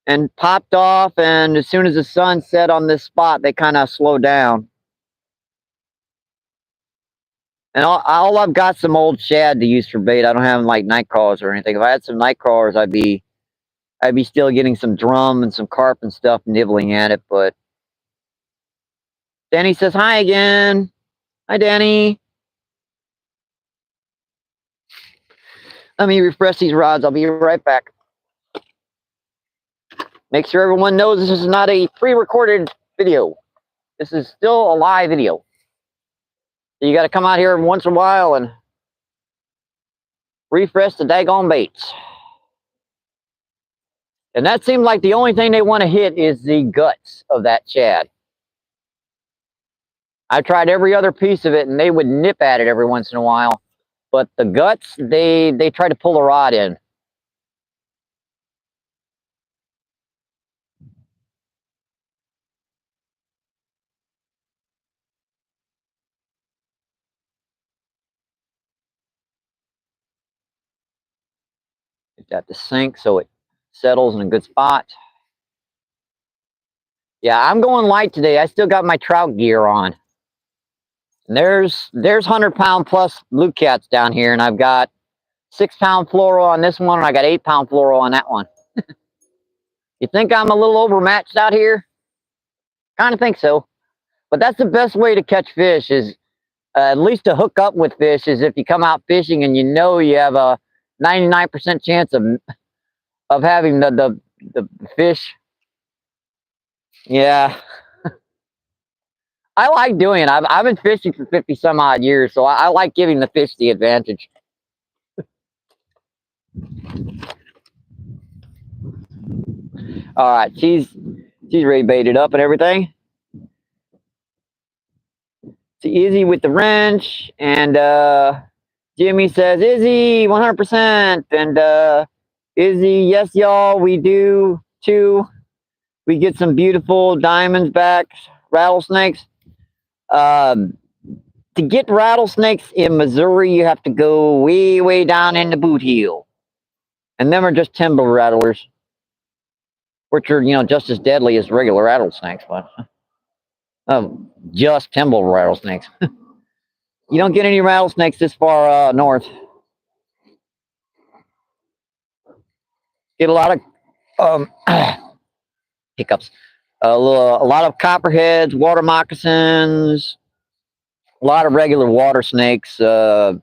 and popped off, and as soon as the sun set on this spot, they kind of slowed down. And all I've got some old shad to use for bait. I don't have like night crawlers or anything. If I had some night crawlers, I'd be still getting some drum and some carp and stuff nibbling at it. But Danny says hi again. Hi, Danny. Let me refresh these rods. I'll be right back. Make sure everyone knows this is not a pre-recorded video. This is still a live video. You got to come out here every once in a while and refresh the daggone baits. And that seemed like the only thing they want to hit is the guts of that shad. I tried every other piece of it, and they would nip at it every once in a while. But the guts, they try to pull the rod in. Get that to sink so it settles in a good spot. Yeah, I'm going light today. I still got my trout gear on. And there's 100-pound plus blue cats down here, and I've got 6-pound fluoro on this one, and I got 8-pound fluoro on that one. You think I'm a little overmatched out here? Kind of think so. But that's the best way to catch fish, is at least to hook up with fish, is if you come out fishing and you know you have a 99% chance of having the fish. Yeah. I like doing it. I've been fishing for 50 some odd years, so I like giving the fish the advantage. All right, she's rebaited up and everything. See Izzy with the wrench, and Jimmy says, Izzy, 100%. And Izzy, yes, y'all, we do too. We get some beautiful diamondback rattlesnakes. To get rattlesnakes in Missouri, you have to go way, way down in the boot heel. And them are just timber rattlers, which are, just as deadly as regular rattlesnakes, but just timber rattlesnakes. You don't get any rattlesnakes this far north. Get a lot of hiccups. A lot of copperheads, water moccasins, a lot of regular water snakes. What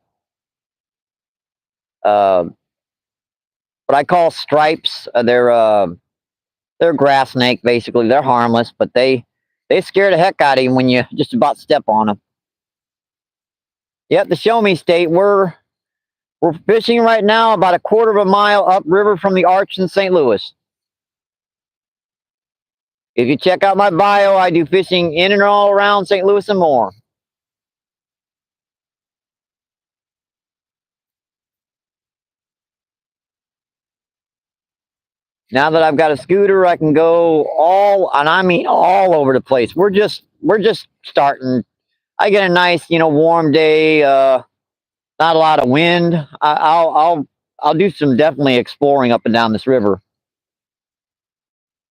I call stripes. They're grass snake, basically. They're harmless, but they scare the heck out of you when you just about step on them. Yep, the Show Me State. We're fishing right now about a quarter of a mile upriver from the Arch in St. Louis. If you check out my bio, I do fishing in and all around St. Louis and more. Now that I've got a scooter, I can go all over the place. We're just starting. I get a nice, warm day, not a lot of wind. I'll do some definitely exploring up and down this river.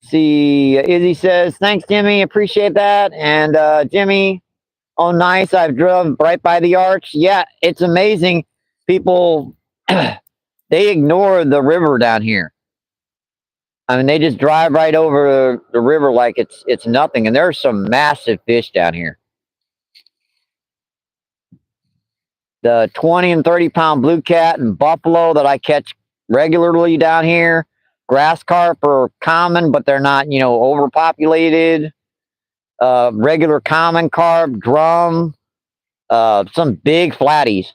See, Izzy says, thanks, Jimmy. Appreciate that. And Jimmy, oh, nice. I've drove right by the Arch. Yeah, it's amazing. People, they ignore the river down here. I mean, they just drive right over the river like it's nothing. And there's some massive fish down here. The 20 and 30-pound blue cat and buffalo that I catch regularly down here. Grass carp are common, but they're not, overpopulated. Regular common carp, drum, some big flatties.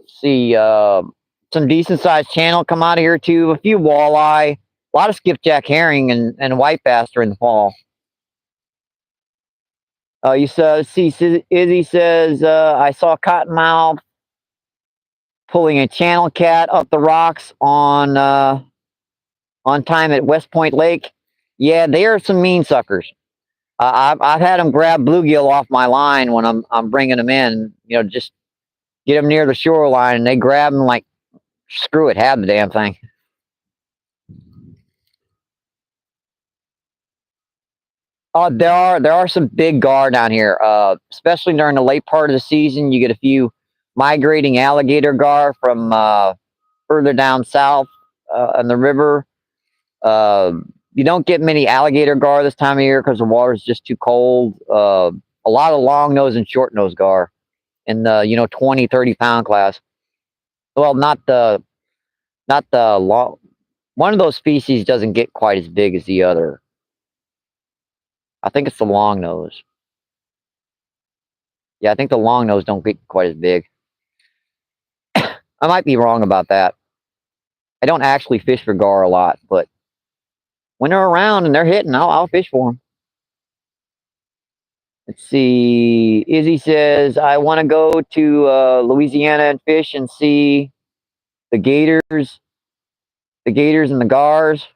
See some decent sized channel come out of here too. A few walleye, a lot of skipjack herring and white bass during the fall. You see, Izzy says, I saw cottonmouth pulling a channel cat up the rocks on time at West Point Lake. Yeah, they are some mean suckers. I've had them grab bluegill off my line when I'm bringing them in. Just get them near the shoreline, and they grab them like, screw it, have the damn thing. There are some big gar down here, especially during the late part of the season. You get a few migrating alligator gar from further down south on the river. You don't get many alligator gar this time of year because the water is just too cold. A lot of long nose and short nose gar in the 20, 30-pound class. Well, not the long. One of those species doesn't get quite as big as the other. I think it's the long nose. Yeah, I think the long nose don't get quite as big. I might be wrong about that. I don't actually fish for gar a lot, but when they're around and they're hitting, I'll fish for them. Let's see. Izzy says, I want to go to Louisiana and fish and see the gators and the gars.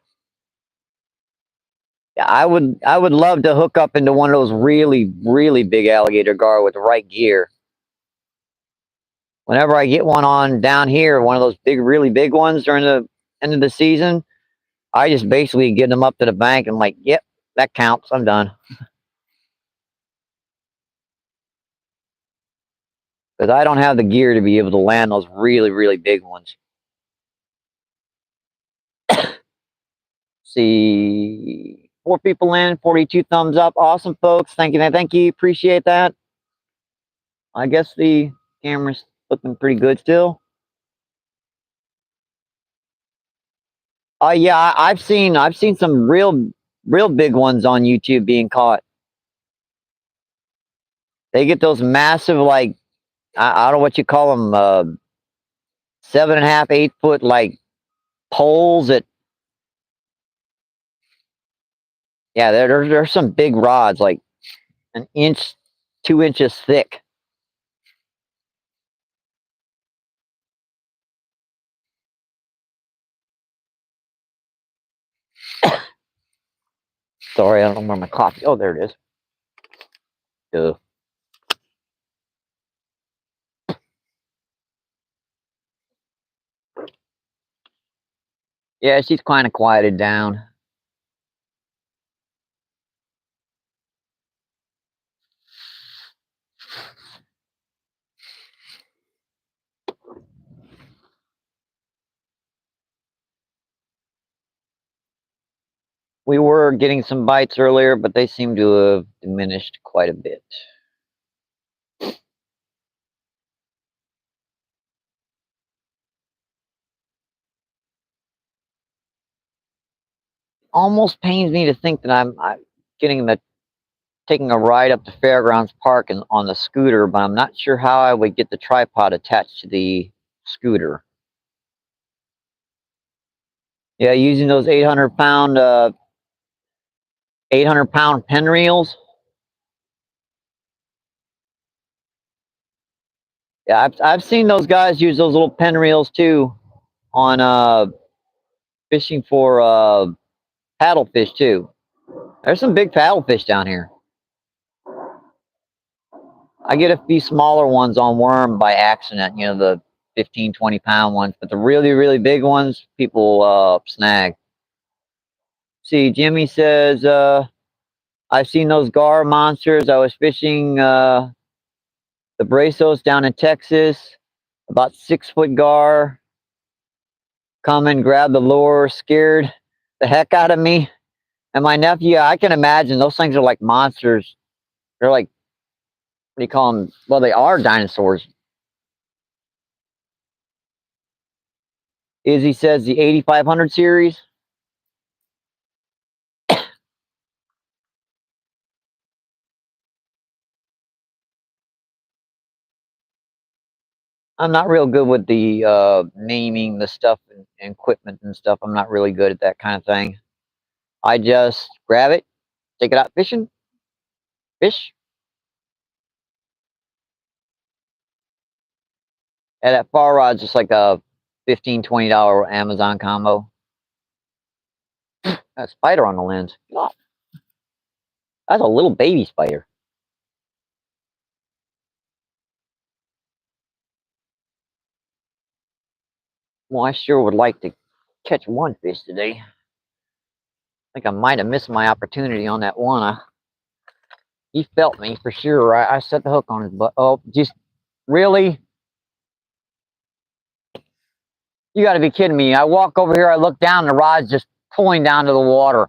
Yeah, I would love to hook up into one of those really, really big alligator gar with the right gear. Whenever I get one on down here, one of those really big ones during the end of the season, I just basically get them up to the bank and like, yep, that counts. I'm done. because I don't have the gear to be able to land those really, really big ones. See, 4 people in, 42 thumbs up. Awesome, folks. Thank you. Thank you. Appreciate that. I guess the camera's looking pretty good still. Yeah, I've seen some real big ones on YouTube being caught. They get those massive, like, I don't know what you call them, 7.5, 8 foot, like, poles that, yeah, there's some big rods, like an inch, 2 inches thick. Sorry, I don't know where my coffee. Oh, there it is. Duh. Yeah, she's kind of quieted down. We were getting some bites earlier, but they seem to have diminished quite a bit. Almost pains me to think that I'm taking a ride up to Fairgrounds Park and on the scooter, but I'm not sure how I would get the tripod attached to the scooter. Yeah, using those 800-pound pen reels. Yeah, I've seen those guys use those little pen reels too on fishing for paddlefish too. There's some big paddlefish down here. I get a few smaller ones on worm by accident, you know, the 15, 20-pound ones, but the really, really big ones, people snag. See, Jimmy says, I've seen those gar monsters. I was fishing the Brazos down in Texas, about 6-foot gar. Come and grab the lure, scared the heck out of me. And my nephew, I can imagine those things are like monsters. They're like, what do you call them? Well, they are dinosaurs. Izzy says the 8500 series. I'm not real good with the naming the stuff and equipment and stuff. I'm not really good at that kind of thing. I just grab it, take it out fishing, fish. And that far rod's just like a $15, $20 Amazon combo. Got a spider on the lens. Oh, that's a little baby spider. Well, I sure would like to catch one fish today. I think I might have missed my opportunity on that one. He felt me for sure. I set the hook on his butt. Oh, just really? You got to be kidding me. I walk over here, I look down, and the rod's just pulling down to the water.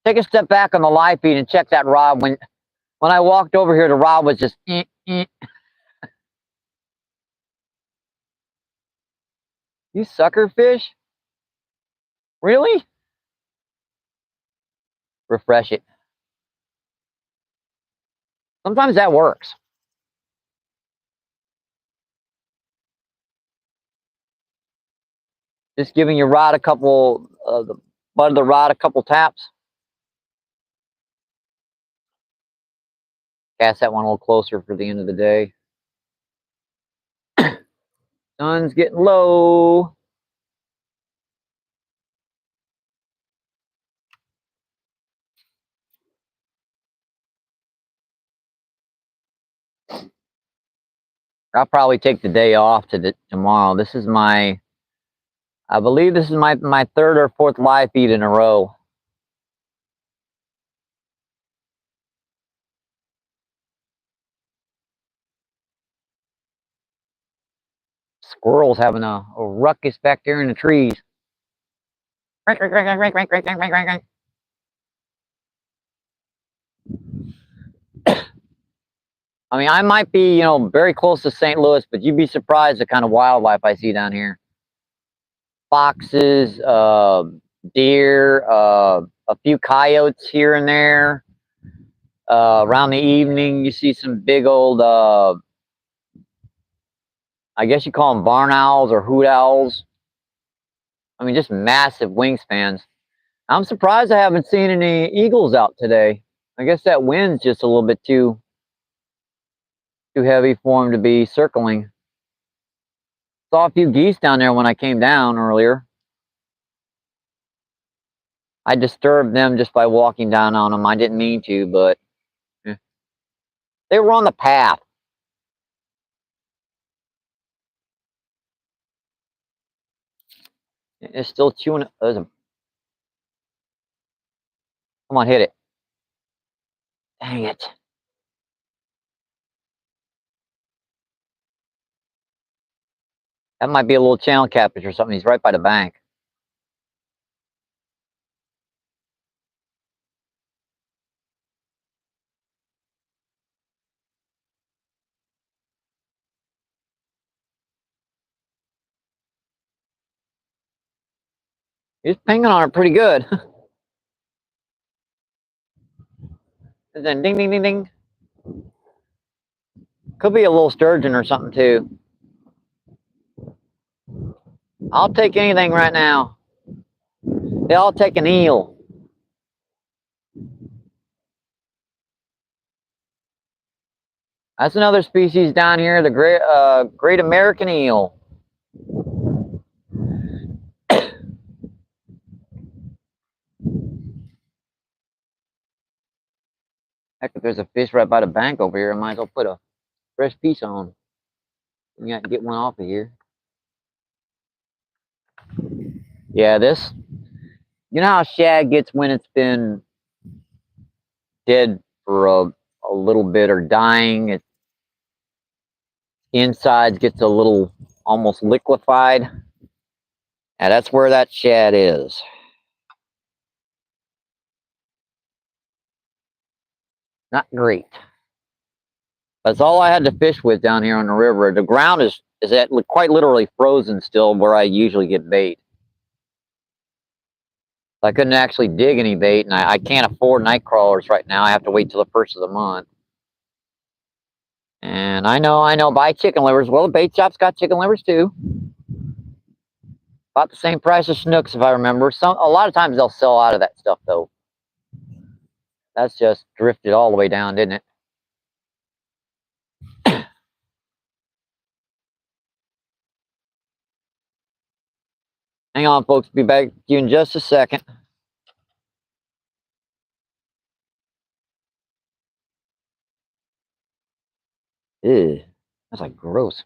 Take a step back on the live feed and check that rod. When I walked over here, the rod was just You sucker fish? Really? Refresh it. Sometimes that works. Just giving your rod a couple, the butt of the rod a couple taps. Cast that one a little closer for the end of the day. Sun's getting low. I'll probably take the day off tomorrow. This is I believe this is my 3rd or 4th live feed in a row. Squirrels having a ruckus back there in the trees. I mean, I might be, very close to St. Louis, but you'd be surprised the kind of wildlife I see down here. Foxes, deer, a few coyotes here and there. Around the evening, you see some big old, I guess you call them barn owls or hoot owls. I mean, just massive wingspans. I'm surprised I haven't seen any eagles out today. I guess that wind's just a little bit too heavy for them to be circling. Saw a few geese down there when I came down earlier. I disturbed them just by walking down on them. I didn't mean to, but they were on the path. It's still chewing. Come on, hit it. Dang it. That might be a little channel catfish or something. He's right by the bank. He's pinging on it pretty good. And then ding, ding, ding, ding. Could be a little sturgeon or something too. I'll take anything right now. I'll take an eel. That's another species down here, the great American eel. Heck, if there's a fish right by the bank over here, I might as well put a fresh piece on. We got to get one off of here. Yeah, this, you know how shad gets when it's been dead for a little bit or dying? Its inside gets a little almost liquefied. Yeah, that's where that shad is. Not great. That's all I had to fish with down here on the river. The ground is at quite literally frozen still where I usually get bait. I couldn't actually dig any bait, and I can't afford night crawlers right now. I have to wait till the first of the month. And I know, buy chicken livers. Well, the bait shop's got chicken livers too. About the same price as Schnooks, if I remember. A lot of times they'll sell out of that stuff, though. That's just drifted all the way down, didn't it? Hang on, folks. Be back to you in just a second. Ew, that's like gross.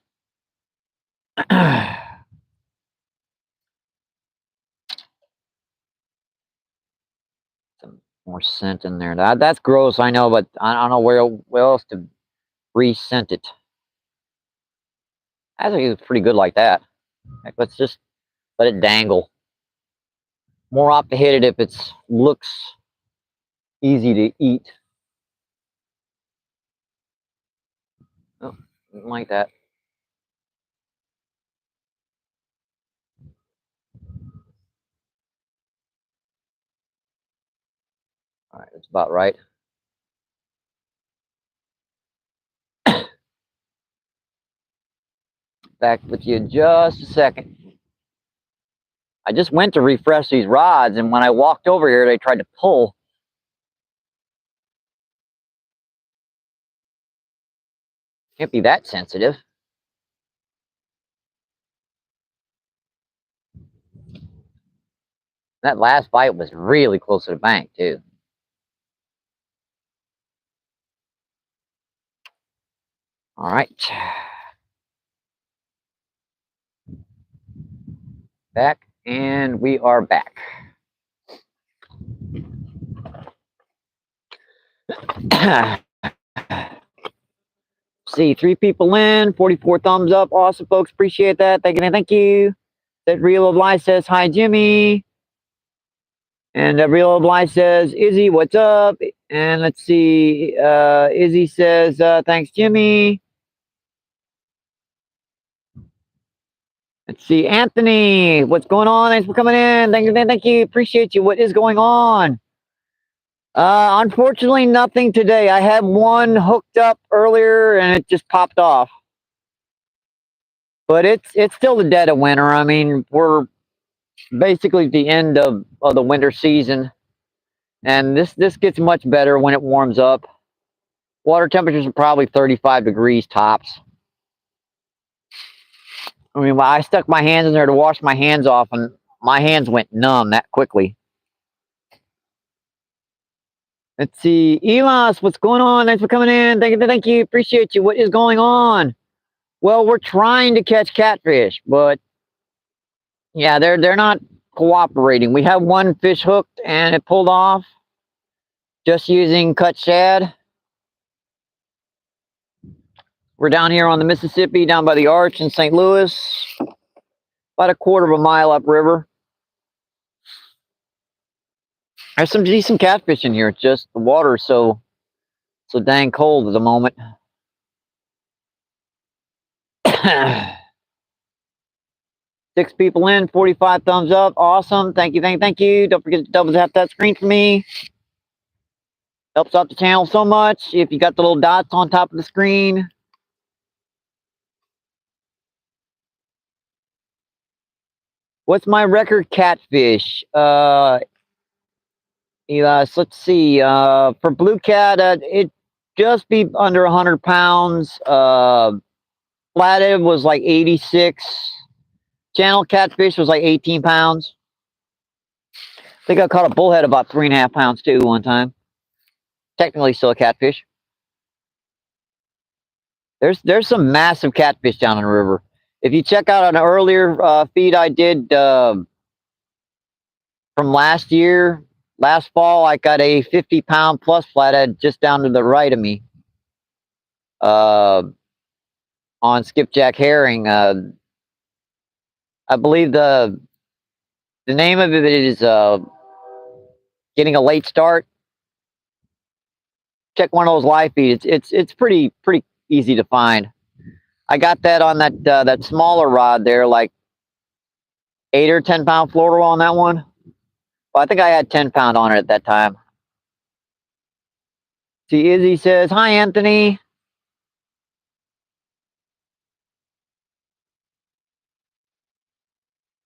Some more scent in there. That's gross, I know, but I don't know where else to re-scent it. I think it's pretty good like that. Heck, let's just let it dangle. More opt to hit it if it looks easy to eat. Oh, didn't like that. All right, that's about right. Back with you in just a second. I just went to refresh these rods, and when I walked over here, they tried to pull. Can't be that sensitive. That last bite was really close to the bank, too. All right. Back, and we are back. See see, 3 people in, 44 thumbs up. Awesome, folks. Appreciate that. Thank you. That Real of Life says, hi, Jimmy. And Real of Life says, Izzy, what's up? And let's see, Izzy says, thanks, Jimmy. Let's see, Anthony, what's going on? Thanks for coming in. Thank you. Appreciate you. What is going on? Unfortunately, nothing today. I had one hooked up earlier and it just popped off. But it's still the dead of winter. I mean, we're basically at the end of the winter season. And this gets much better when it warms up. Water temperatures are probably 35 degrees tops. I mean, I stuck my hands in there to wash my hands off, and my hands went numb that quickly. Let's see. Elos, what's going on? Thanks for coming in. Thank you. Appreciate you. What is going on? Well, we're trying to catch catfish, but yeah, they're not cooperating. We have one fish hooked, and it pulled off just using cut shad. We're down here on the Mississippi, down by the Arch in St. Louis, about a quarter of a mile upriver. There's some decent catfish in here. It's just the water is so dang cold at the moment. 6 people in, 45 thumbs up. Awesome. Thank you. Don't forget to double tap that screen for me. Helps out the channel so much. If you got the little dots on top of the screen. What's my record catfish? Let's see. For blue cat, it just be under 100 pounds. Flathead was like 86. Channel catfish was like 18 pounds. I think I caught a bullhead about 3.5 pounds too one time. Technically still a catfish. There's some massive catfish down in the river. If you check out an earlier feed I did from last fall, I got a 50-pound plus flathead just down to the right of me on skipjack herring. I believe the name of it is Getting a Late Start. Check one of those live feeds. It's pretty easy to find. I got that on that smaller rod there, like 8 or 10 pound floater on that one. Well, I think I had 10 pound on it at that time. See, Izzy says, hi, Anthony.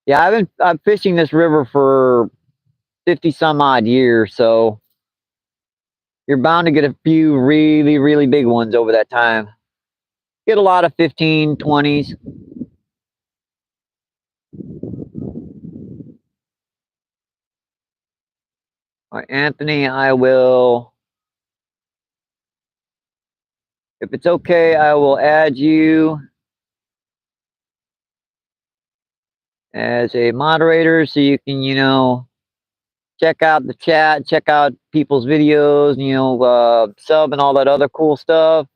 Yeah, I'm fishing this river for 50 some odd years, so you're bound to get a few really big ones over that time. Get a lot of 15, 20s. All right, Anthony, I will, if it's okay, I will add you as a moderator so you can, check out the chat, check out people's videos, sub and all that other cool stuff.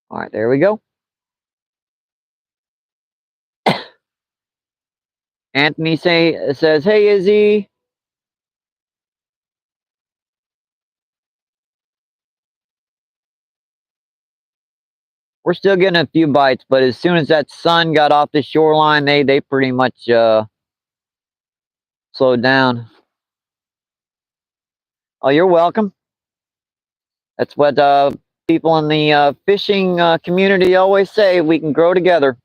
All right, there we go. Anthony says, hey, Izzy. We're still getting a few bites, but as soon as that sun got off the shoreline, they pretty much slowed down. Oh, you're welcome. That's what people in the fishing community always say. We can grow together.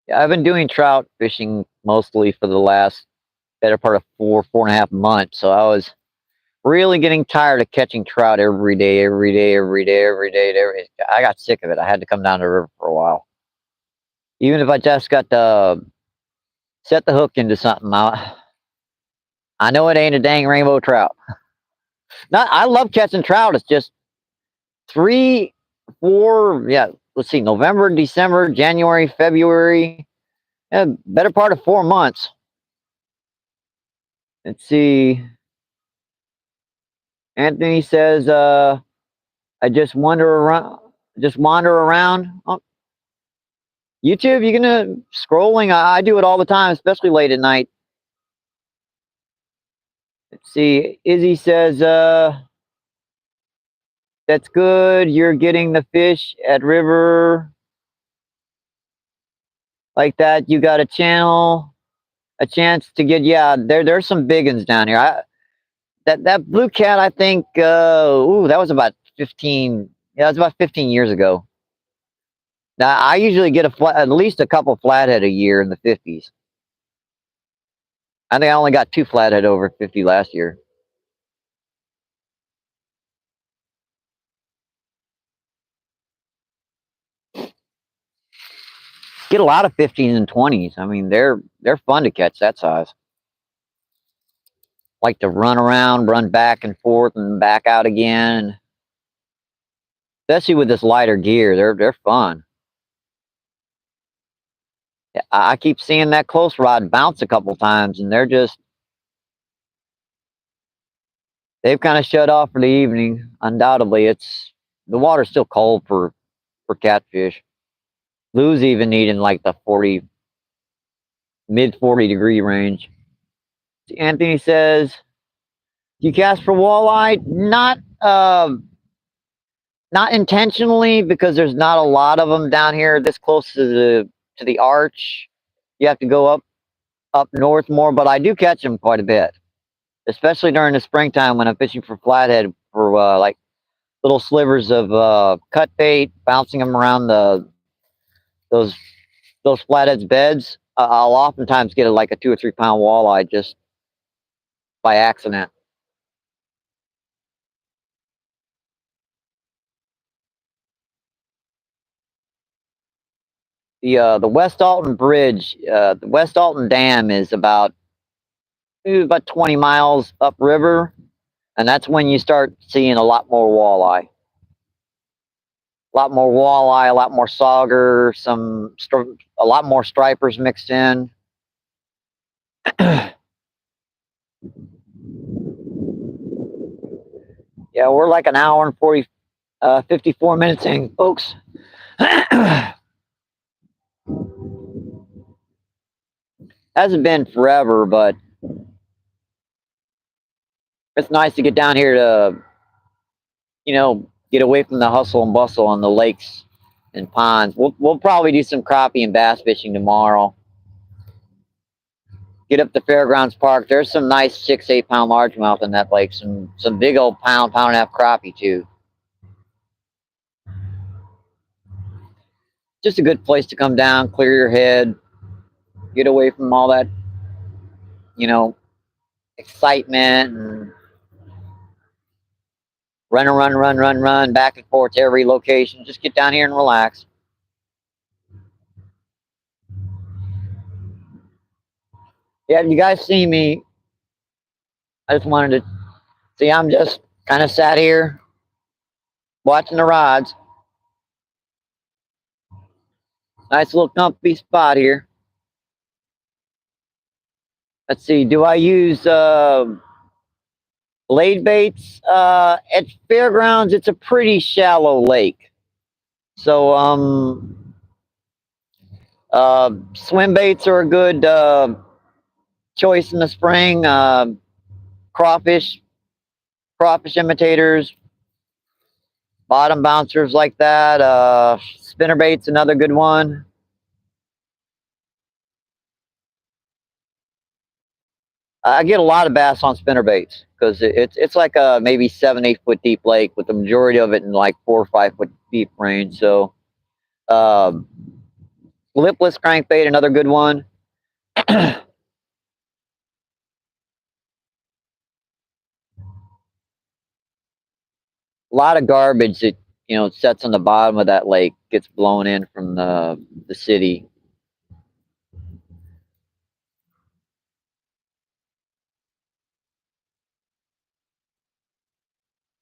Yeah, I've been doing trout fishing mostly for the last better part of 4.5 months. So I was really getting tired of catching trout every day. I got sick of it. I had to come down to the river for a while. Even if I just got to set the hook into something, I know it ain't a dang rainbow trout. I love catching trout. It's just 3, 4, yeah, let's see, November, December, January, February, yeah, better part of 4 months. Let's see. Anthony says, I just wander around. Oh, YouTube, you're gonna scrolling. I do it all the time, especially late at night. Let's see. Izzy says, that's good. You're getting the fish at river like that. You got a chance to get, yeah, there's some big ones down here. That blue cat, I think, ooh, that was about 15, yeah, that was about 15 years ago. Now, I usually get at least a couple flathead a year in the 50s. I think I only got 2 flathead over 50 last year. Get a lot of 15s and 20s. I mean, they're fun to catch that size. Like to run around, run back and forth, and back out again. Especially with this lighter gear, they're fun. I keep seeing that close rod bounce a couple times, and they've kind of shut off for the evening. Undoubtedly, the water's still cold for catfish. Lou's even needing like the mid 40 degree range. Anthony says, "Do you cast for walleye?" Not intentionally, because there's not a lot of them down here this close to the arch. You have to go up north more, but I do catch them quite a bit, especially during the springtime when I'm fishing for flathead for like little slivers of cut bait, bouncing them around those flatheads beds. I'll oftentimes get like a 2 or 3 pound walleye just by accident. The West Alton Bridge, the West Alton Dam is about 20 miles upriver, and that's when you start seeing a lot more walleye. A lot more walleye, a lot more sauger, a lot more stripers mixed in. Yeah, we're like an hour and 54 minutes in, folks. Hasn't been forever, but it's nice to get down here to, get away from the hustle and bustle on the lakes and ponds. We'll probably do some crappie and bass fishing tomorrow. Get up to Fairgrounds Park. There's some nice 6, 8 pound largemouth in that lake. Some big old pound and a half crappie too. Just a good place to come down, clear your head, get away from all that, excitement, and run back and forth to every location. Just get down here and relax. Yeah, you guys see me. I just wanted to see. I'm just kind of sat here watching the rods. Nice little comfy spot here. Let's see. Do I use blade baits? At Fairgrounds, it's a pretty shallow lake. So swim baits are a good choice in the spring. Crawfish imitators, bottom bouncers like that. Spinner bait's another good one. I get a lot of bass on spinner baits because it's like a maybe 7, 8 foot deep lake with the majority of it in like 4 or 5 foot deep range. So lipless crankbait, another good one. A lot of garbage that sets on the bottom of that lake gets blown in from the city.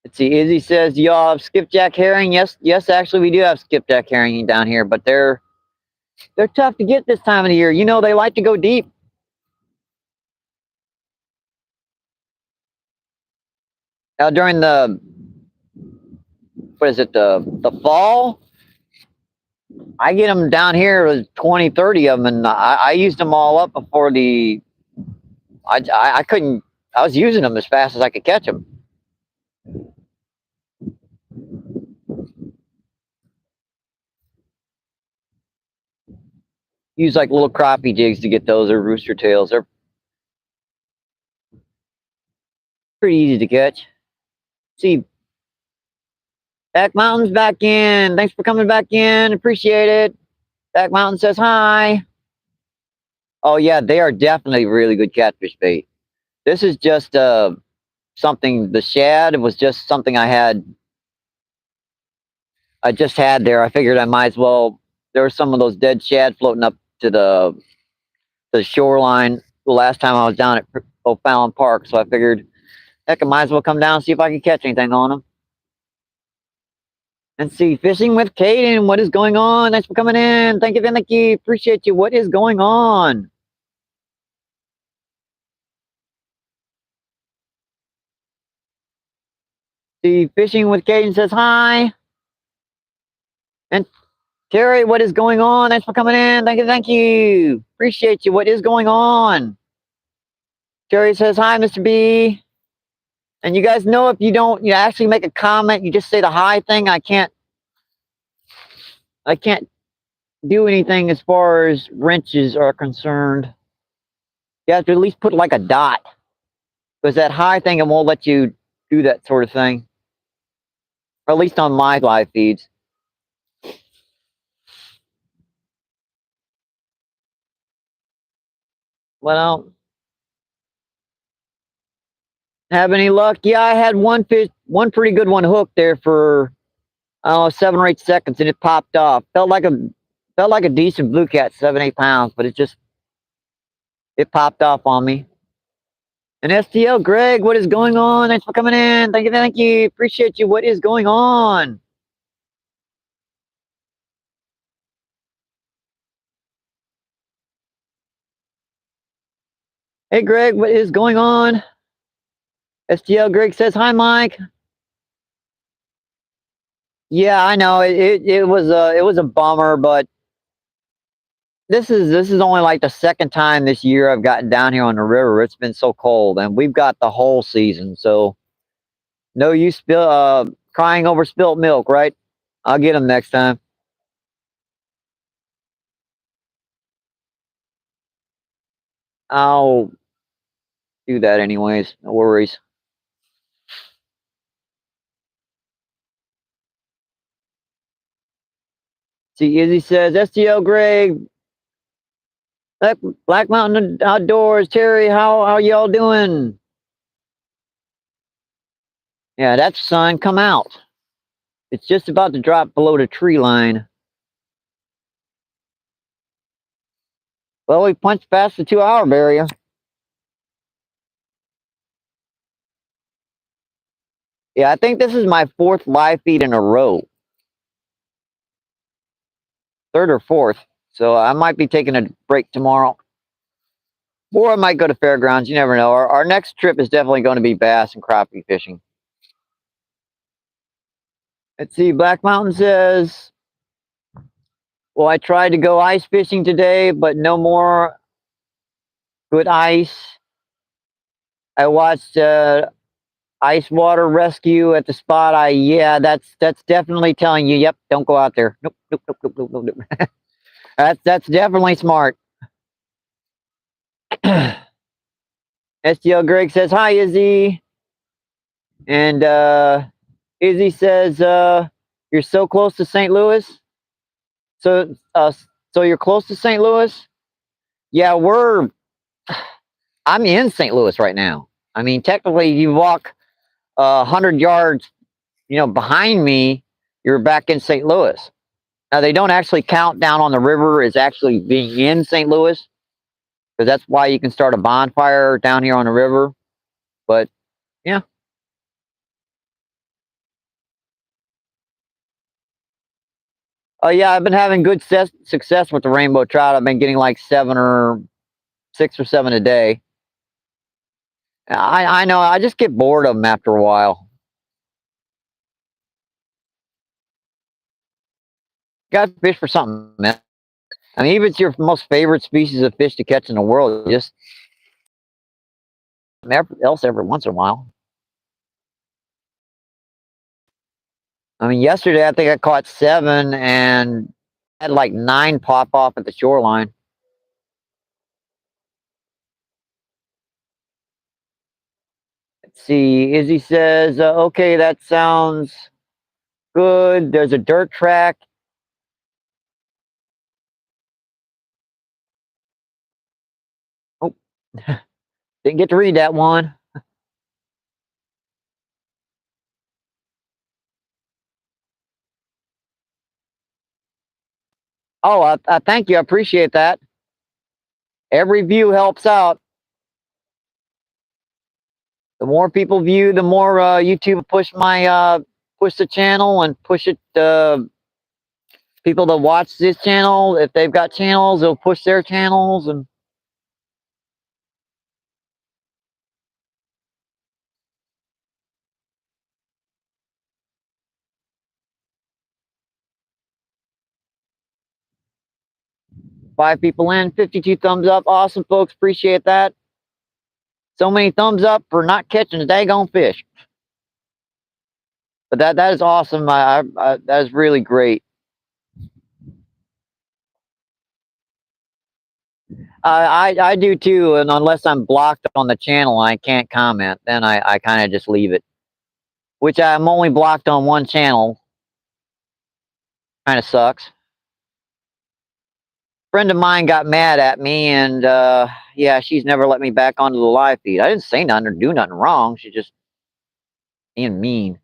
Let's see, Izzy says, do y'all have skipjack herring? Yes, actually we do have skipjack herring down here, but they're tough to get this time of the year. You know, they like to go deep. During the, what is it, the fall, I get them down here with 20, 30 of them, and I used them all up before I couldn't, I was using them as fast as I could catch them. Use like little crappie jigs to get those, or rooster tails. They're pretty easy to catch. See, Back Mountain's back in. Thanks for coming back in. Appreciate it. Back Mountain says hi. Oh yeah, they are definitely really good catfish bait. This is just something, the shad was just something I just had there. I figured I might as well, there were some of those dead shad floating up to the shoreline the last time I was down at O'Fallon Park, so I figured, heck, I might as well come down and see if I can catch anything on them. And see, fishing with Caden, what is going on? Thanks for coming in. Thank you. Appreciate you. What is going on? See, fishing with Caden says hi. And Terry, what is going on? Thanks for coming in. Thank you. Appreciate you. What is going on? Terry says hi, Mr. B. And you guys know, if you don't, you actually make a comment, you just say the hi thing. I can't do anything as far as wrenches are concerned. You have to at least put like a dot, because that hi thing, it won't let you do that sort of thing. Or at least on my live feeds. Well, have any luck? Yeah, I had one pretty good one hooked there for, I don't know, 7 or 8 seconds, and it popped off. Felt like a decent blue cat, 7, 8 pounds, but it popped off on me. And STL Greg, what is going on? Thanks for coming in. Thank you. Appreciate you. What is going on? Hey Greg, what is going on? STL Greg says hi, Mike. Yeah, I know it was a bummer, but this is only like the second time this year I've gotten down here on the river. It's been so cold, and we've got the whole season, so no use crying over spilt milk, right? I'll get them next time. I'll do that anyways. No worries. See, Izzy says, STL Greg, Black Mountain Outdoors, Terry, how y'all doing? Yeah, that's sun. Come out. It's just about to drop below the tree line. Well, we punched past the 2-hour barrier. Yeah, I think this is my 4th live feed in a row. 3rd or 4th. So I might be taking a break tomorrow. Or I might go to fairgrounds. You never know. Our next trip is definitely going to be bass and crappie fishing. Let's see. Black Mountain says, well, I tried to go ice fishing today, but no more good ice. I watched ice water rescue at the spot. Yeah, that's definitely telling you, yep, don't go out there. Nope. That's definitely smart. STL Greg says hi, Izzy. And Izzy says you're so close to St. Louis. So you're close to St. Louis? Yeah, I'm in St. Louis right now. I mean, technically, you walk 100 yards, behind me, you're back in St. Louis. Now, they don't actually count down on the river as actually being in St. Louis, because that's why you can start a bonfire down here on the river. But yeah, Oh yeah, I've been having good success with the rainbow trout. I've been getting like 6 or 7 a day. I know. I just get bored of them after a while. Got to fish for something, man. I mean, even if it's your most favorite species of fish to catch in the world, just else every once in a while. I mean, yesterday I think I caught 7 and had like 9 pop off at the shoreline. Let's see. Izzy says, "Okay, that sounds good. There's a dirt track." Oh, didn't get to read that one. Oh, I thank you. I appreciate that. Every view helps out. The more people view, the more YouTube push my push the channel and push it. People that watch this channel, if they've got channels, they'll push their channels and. 5 people in, 52 thumbs up. Awesome, folks. Appreciate that. So many thumbs up for not catching a daggone fish. But that is awesome. That is really great. I do too, and unless I'm blocked on the channel and I can't comment, then I kind of just leave it. Which I'm only blocked on one channel. Kind of sucks. Friend of mine got mad at me, and yeah, she's never let me back onto the live feed. I didn't say nothing or do nothing wrong. She just being mean.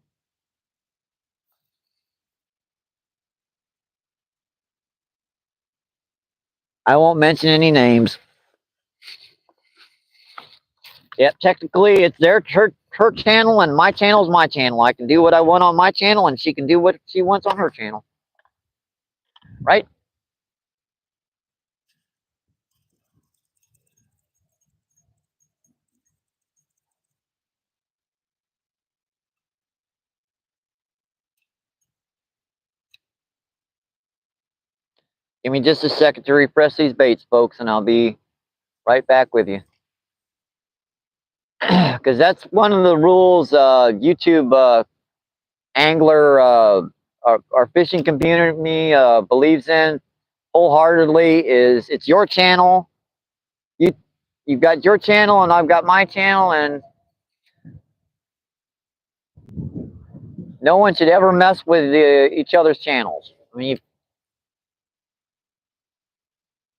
I won't mention any names. Yep, technically it's her channel, and my channel is my channel. I can do what I want on my channel, and she can do what she wants on her channel. Right? Give me just a second to refresh these baits, folks, and I'll be right back with you. Because that's one of the rules YouTube angler, our fishing community believes in wholeheartedly is it's your channel. You've got your channel, and I've got my channel, and no one should ever mess with each other's channels. I mean,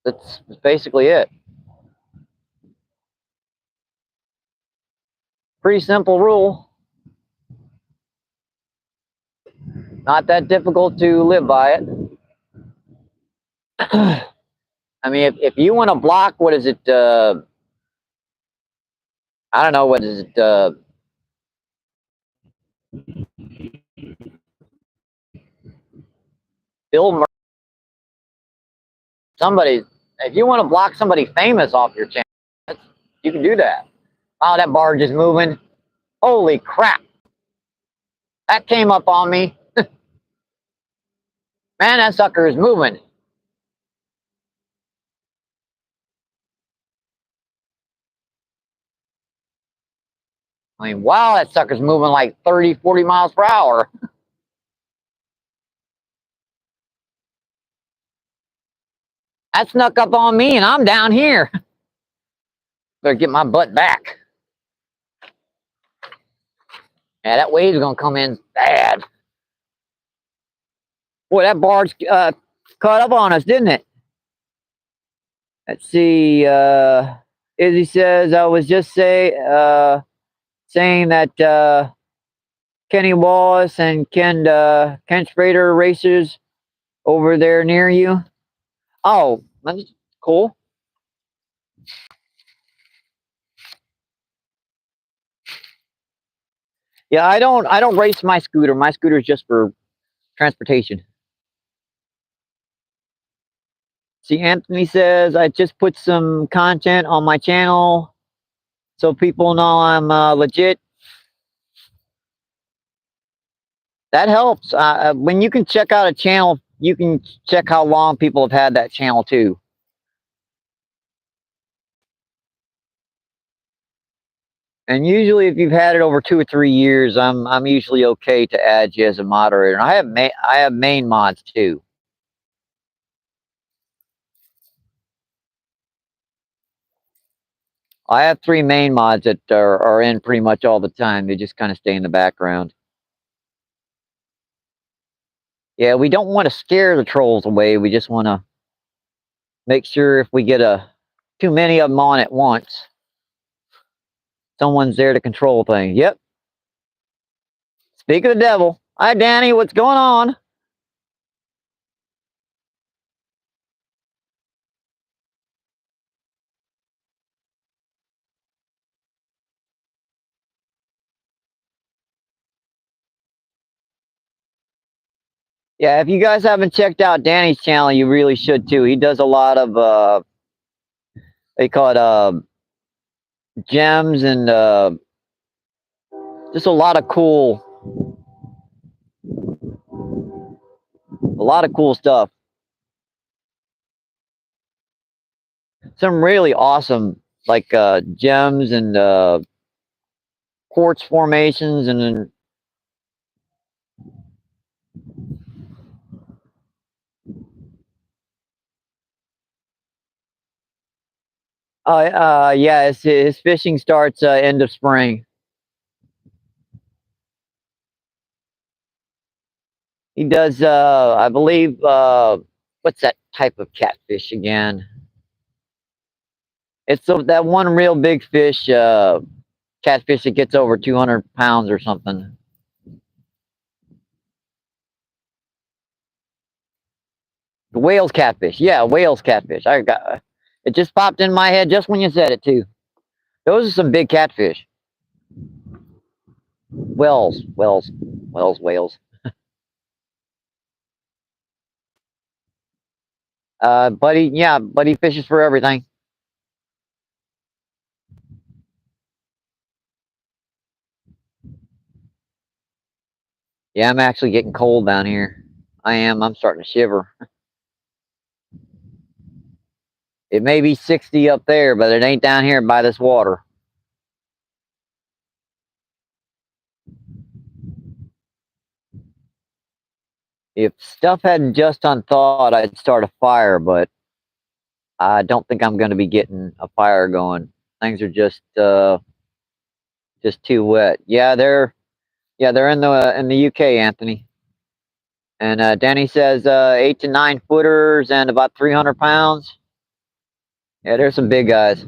that's basically it. Pretty simple rule. Not that difficult to live by it. I mean, if you want to block, what is it? I don't know, what is it? Bill Murray. Somebody, if you want to block somebody famous off your channel, you can do that. Oh, that barge is moving. Holy crap. That came up on me. Man, that sucker is moving. I mean, wow, that sucker's moving like 30, 40 miles per hour. That snuck up on me, and I'm down here. Better get my butt back. Yeah, that wave's going to come in bad. Boy, that barge caught up on us, didn't it? Let's see. Izzy says, I was just saying that Kenny Wallace and Ken Sprader racers over there near you. Oh, that's cool. Yeah, I don't race my scooter. My scooter is just for transportation. See, Anthony says, I just put some content on my channel so people know I'm legit. That helps. When you can check out a channel, you can check how long people have had that channel too. And usually, if you've had it over 2 or 3 years, I'm usually okay to add you as a moderator. And I have main mods too. I have 3 main mods that are in pretty much all the time. They just kind of stay in the background. Yeah, we don't want to scare the trolls away. We just want to make sure if we get too many of them on at once, someone's there to control things. Yep. Speak of the devil. Hi, Danny. What's going on? Yeah, if you guys haven't checked out Danny's channel, you really should too. He does a lot of they call it gems and just a lot of cool stuff. Some really awesome like gems and quartz formations and yeah, his fishing starts end of spring. He does I believe what's that type of catfish again? It's that one real big fish, catfish that gets over 200 pounds or something. The whale's catfish. Yeah, whale's catfish. It just popped in my head just when you said it too. Those are some big catfish. Whales. Buddy fishes for everything. Yeah, I'm actually getting cold down here. I am. I'm starting to shiver. It may be 60 up there, but it ain't down here by this water. If stuff hadn't just unthawed, I'd start a fire, but I don't think I'm going to be getting a fire going. Things are just too wet. Yeah, they're in the UK, Anthony. And Danny says 8 to 9 footers and about 300 pounds. Yeah, there's some big guys.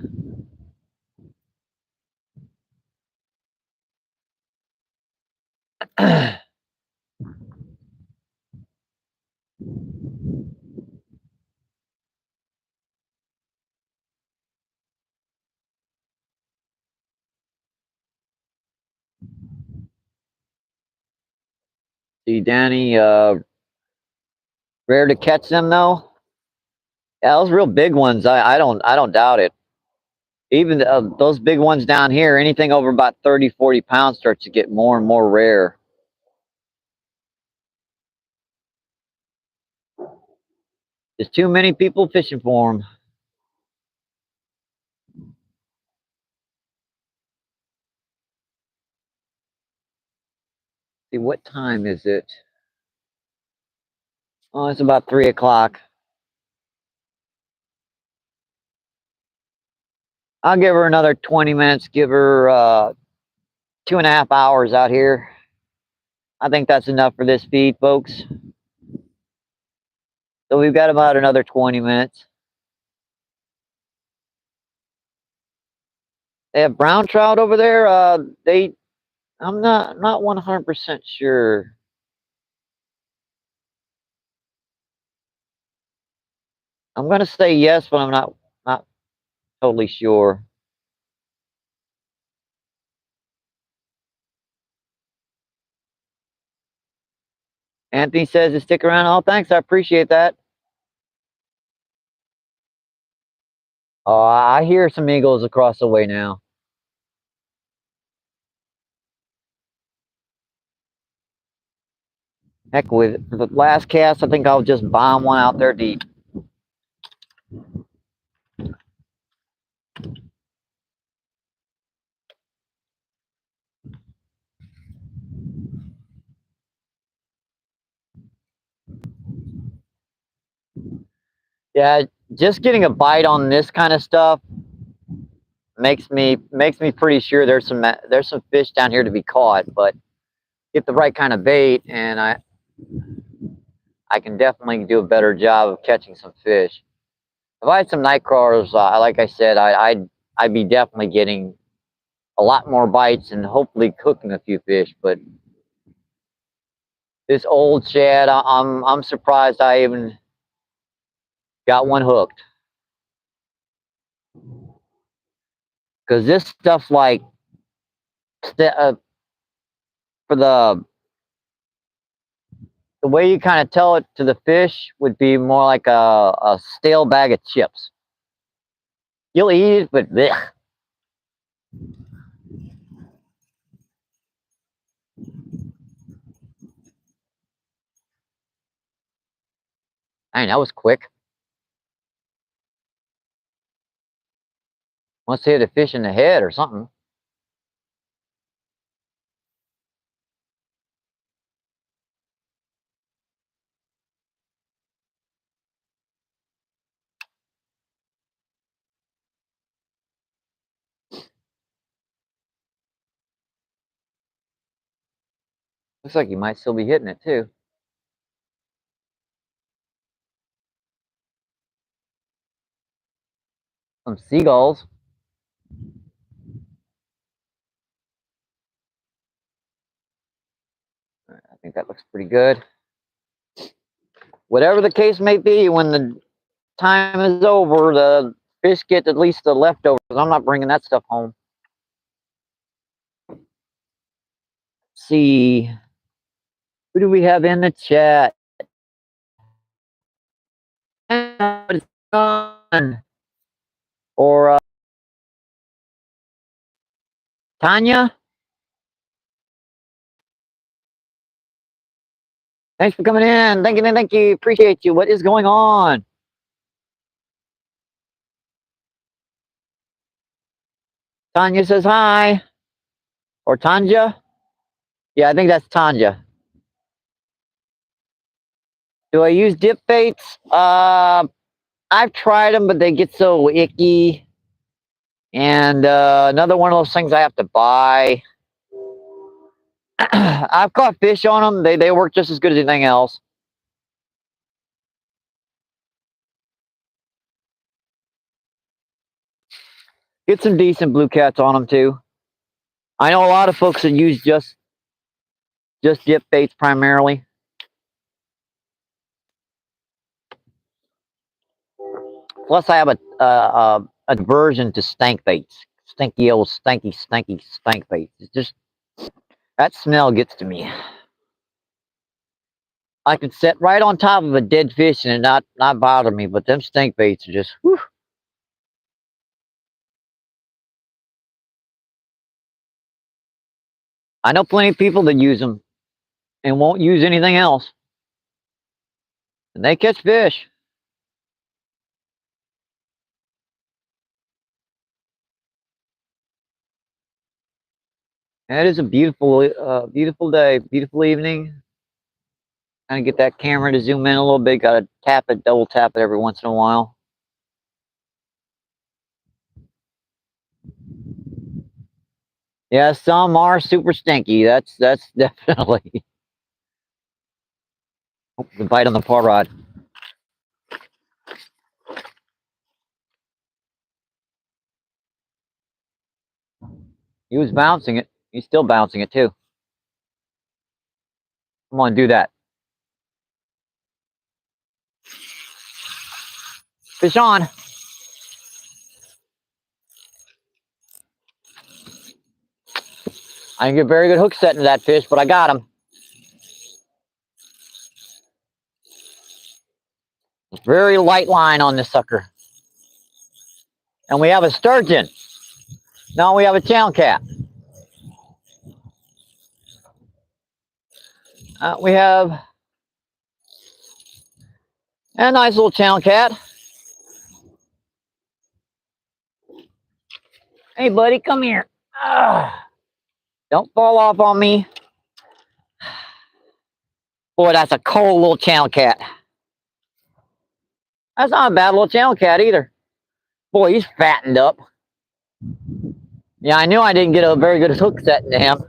See, Danny, rare to catch them though. Yeah, those real big ones. I don't doubt it. Even those big ones down here, anything over about 30, 40 pounds starts to get more and more rare. There's too many people fishing for them. See, what time is it? Oh, it's about 3 o'clock. I'll give her another 20 minutes, give her 2.5 hours out here. I think that's enough for this feed, folks. So we've got about another 20 minutes. They have brown trout over there. I'm not 100% sure. I'm gonna say yes, but I'm not totally sure. Anthony says to stick around. Oh, thanks. I appreciate that. Oh, I hear some eagles across the way now. Heck with it. For the last cast, I think I'll just bomb one out there deep. Yeah, just getting a bite on this kind of stuff makes me pretty sure there's some fish down here to be caught. But get the right kind of bait, and I can definitely do a better job of catching some fish. If I had some night crawlers, like I said, I'd be definitely getting a lot more bites and hopefully cooking a few fish. But this old shad, I'm surprised I even got one hooked. Because this stuff, like, for the way you kind of tell it to the fish would be more like a stale bag of chips. You'll eat it, but blech. Dang, that was quick. Must hit a fish in the head or something. Looks like you might still be hitting it too. Some seagulls. I think that looks pretty good. Whatever the case may be, when the time is over, the fish get at least the leftovers. I'm not bringing that stuff home. Let's see, who do we have in the chat? Or Tanya? Thanks for coming in. Thank you, thank you. Appreciate you. What is going on? Tanya says hi. Or Tanja? Yeah, I think that's Tanja. Do I use dip baits? I've tried them, but they get so icky. And another one of those things I have to buy. I've caught fish on them. They work just as good as anything else. Get some decent blue cats on them too. I know a lot of folks that use just dip baits primarily. Plus, I have a aversion to stank baits. Stinky old stanky stank baits. It's just, that smell gets to me. I can sit right on top of a dead fish and it not bother me, but them stink baits are just, whew. I know plenty of people that use them and won't use anything else. And they catch fish. And it is a beautiful, beautiful day, beautiful evening. Kind of get that camera to zoom in a little bit. Got to tap it, double tap it every once in a while. Yeah, some are super stinky. That's definitely. Oh, the bite on the paw rod. He was bouncing it. He's still bouncing it too. Come on, do that. Fish on. I didn't get a very good hook set into that fish, but I got him. Very light line on this sucker. And we have a sturgeon. Now we have a channel cat. We have a nice little channel cat. Hey, buddy, come here. Don't fall off on me. Boy, that's a cold little channel cat. That's not a bad little channel cat either. Boy, he's fattened up. Yeah, I knew I didn't get a very good hook set into him.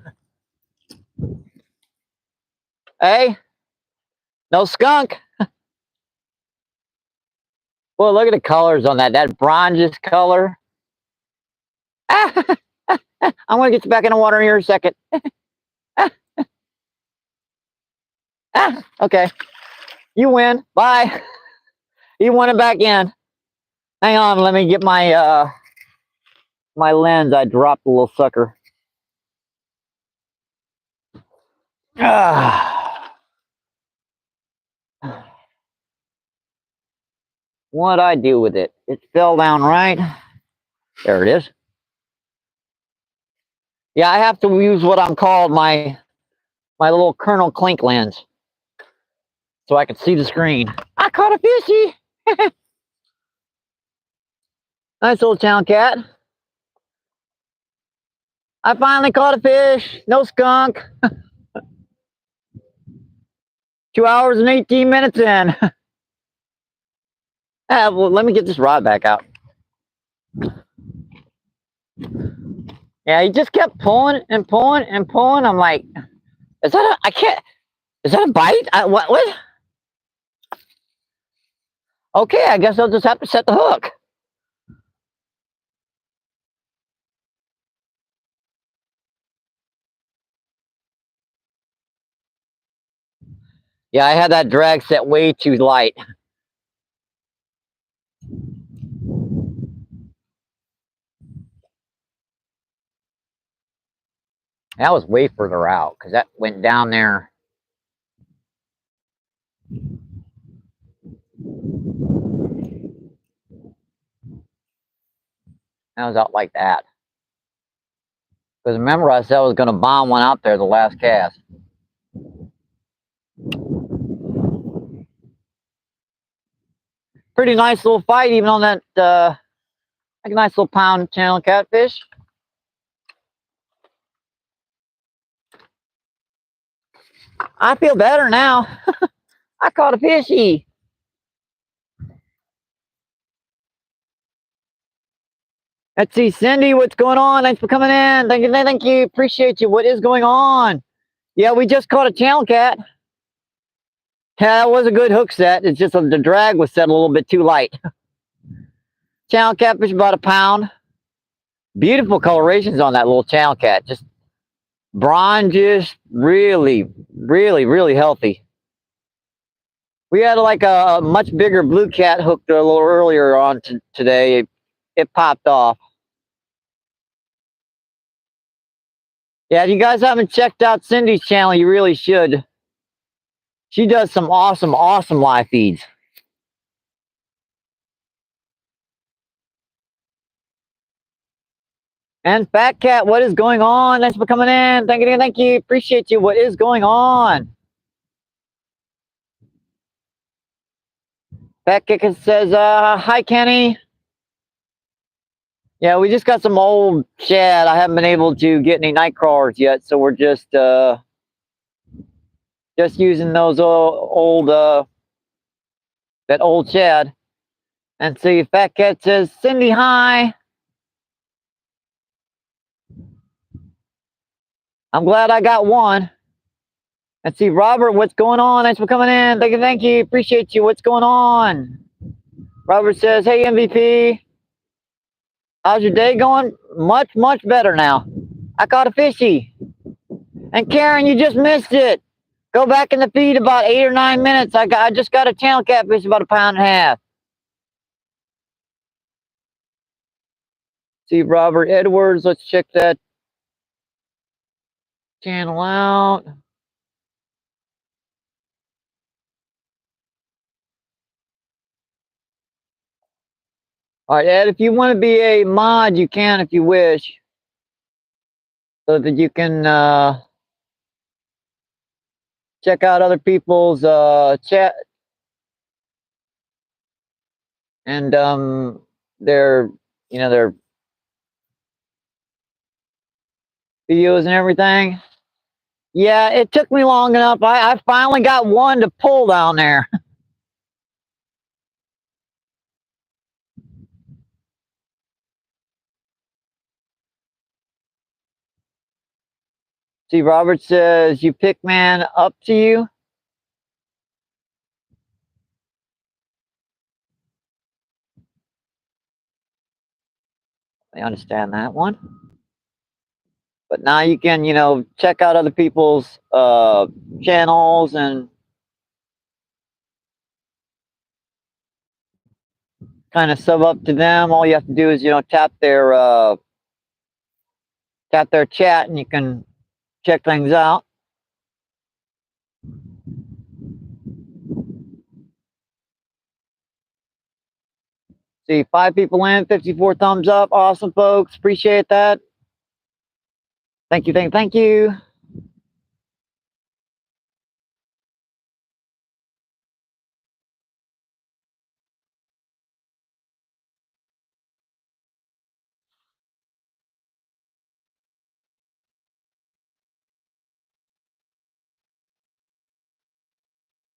Hey, no skunk. Boy, look at the colors on that. That bronze color. I'm going to get you back in the water here in a second. Okay. You win. Bye. You want it back in. Hang on, let me get my my lens. I dropped the little sucker. What'd I do with it? It fell down right. There it is. Yeah, I have to use what I'm called my little Colonel Klink lens, so I can see the screen. I caught a fishy. Nice little town cat. I finally caught a fish. No skunk. 2 hours and 18 minutes in. Well, let me get this rod back out. Yeah, he just kept pulling and pulling and pulling. I'm like, is that I can't, is that a bite? What? Okay, I guess I'll just have to set the hook. Yeah, I had that drag set way too light. That was way further out because that went down there. That was out like that. Because remember I said I was going to bomb one out there the last cast. Pretty nice little fight even on that like a nice little pound channel catfish. I feel better now. I caught a fishy. Let's see, Cindy, what's going on? Thanks for coming in. Thank you. Appreciate you. What is going on? Yeah, we just caught a channel cat. Yeah, that was a good hook set. It's just the drag was set a little bit too light. Channel catfish about a pound. Beautiful colorations on that little channel cat. Just bronze, really, really, really healthy. We had like a much bigger blue cat hooked a little earlier on today. It popped off. Yeah, if you guys haven't checked out Cindy's channel, you really should. She does some awesome, awesome live feeds. And Fat Cat, what is going on? Thanks for coming in. Thank you. Appreciate you. What is going on? Fat Cat says, hi, Kenny. Yeah, we just got some old shad. I haven't been able to get any night crawlers yet, so we're just using those old that old shad. And see, Fat Cat says, Cindy, hi. I'm glad I got one. Let's see, Robert, what's going on? Thanks for coming in. Thank you. Appreciate you. What's going on? Robert says, hey, MVP. How's your day going? Much, much better now. I caught a fishy. And Karen, you just missed it. Go back in the feed about 8 or 9 minutes. I just got a channel catfish about 1.5 pounds. See, Robert Edwards, let's check that channel out. All right, Ed, if you want to be a mod, you can if you wish, so that you can check out other people's chat and their their videos and everything. Yeah, it took me long enough. I finally got one to pull down there. See, Robert says, you pick man up to you. I understand that one. But now you can, check out other people's channels and kind of sub up to them. All you have to do is, tap their chat and you can check things out. See, 5 people in, 54 thumbs up. Awesome, folks. Appreciate that. Thank you, thank you.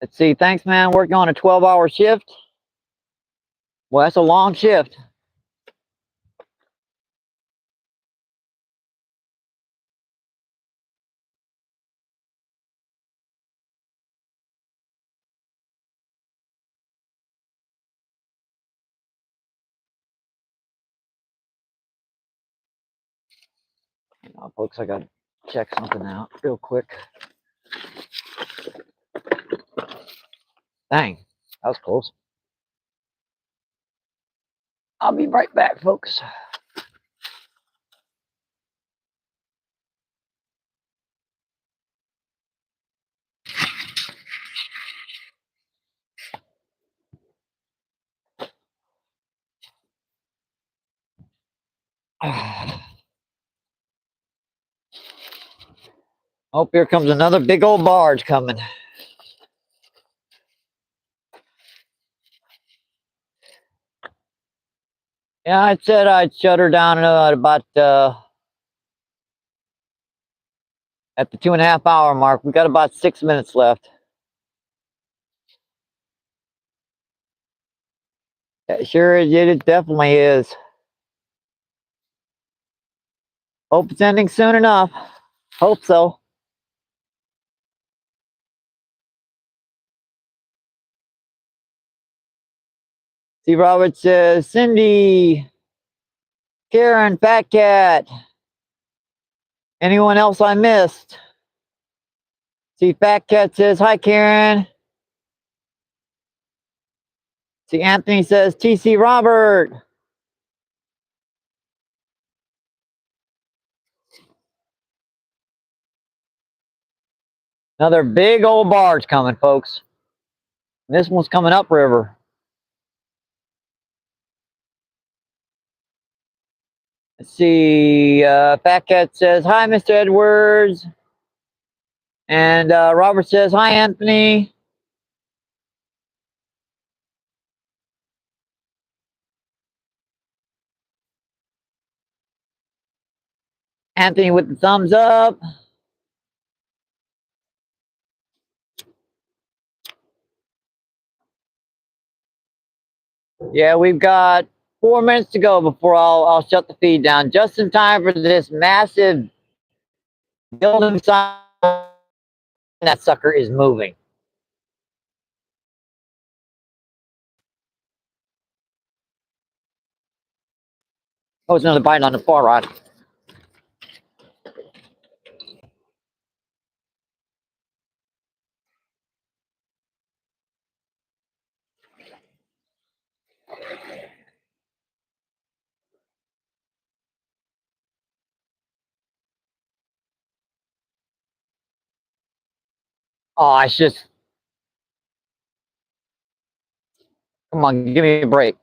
Let's see. Thanks, man. Working on a 12-hour shift. Well, that's a long shift. Now, folks, I got to check something out real quick. Dang, that was close. I'll be right back, folks. Oh, here comes another big old barge coming. Yeah, I said I'd shut her down at about at the 2.5 hour mark. We got about 6 minutes left. Sure, it definitely is. Hope it's ending soon enough. Hope so. See, Robert says, Cindy, Karen, Fat Cat. Anyone else I missed? See, Fat Cat says, hi, Karen. See, Anthony says, TC Robert. Another big old barge coming, folks. This one's coming upriver. Let's see. Fat Cat says, hi, Mr. Edwards. And Robert says, hi, Anthony. Anthony with the thumbs up. Yeah, we've got 4 minutes to go before I'll shut the feed down, just in time for this massive building sign. That sucker is moving. Oh, it's another bite on the far rod. Oh, I just... Come on, give me a break.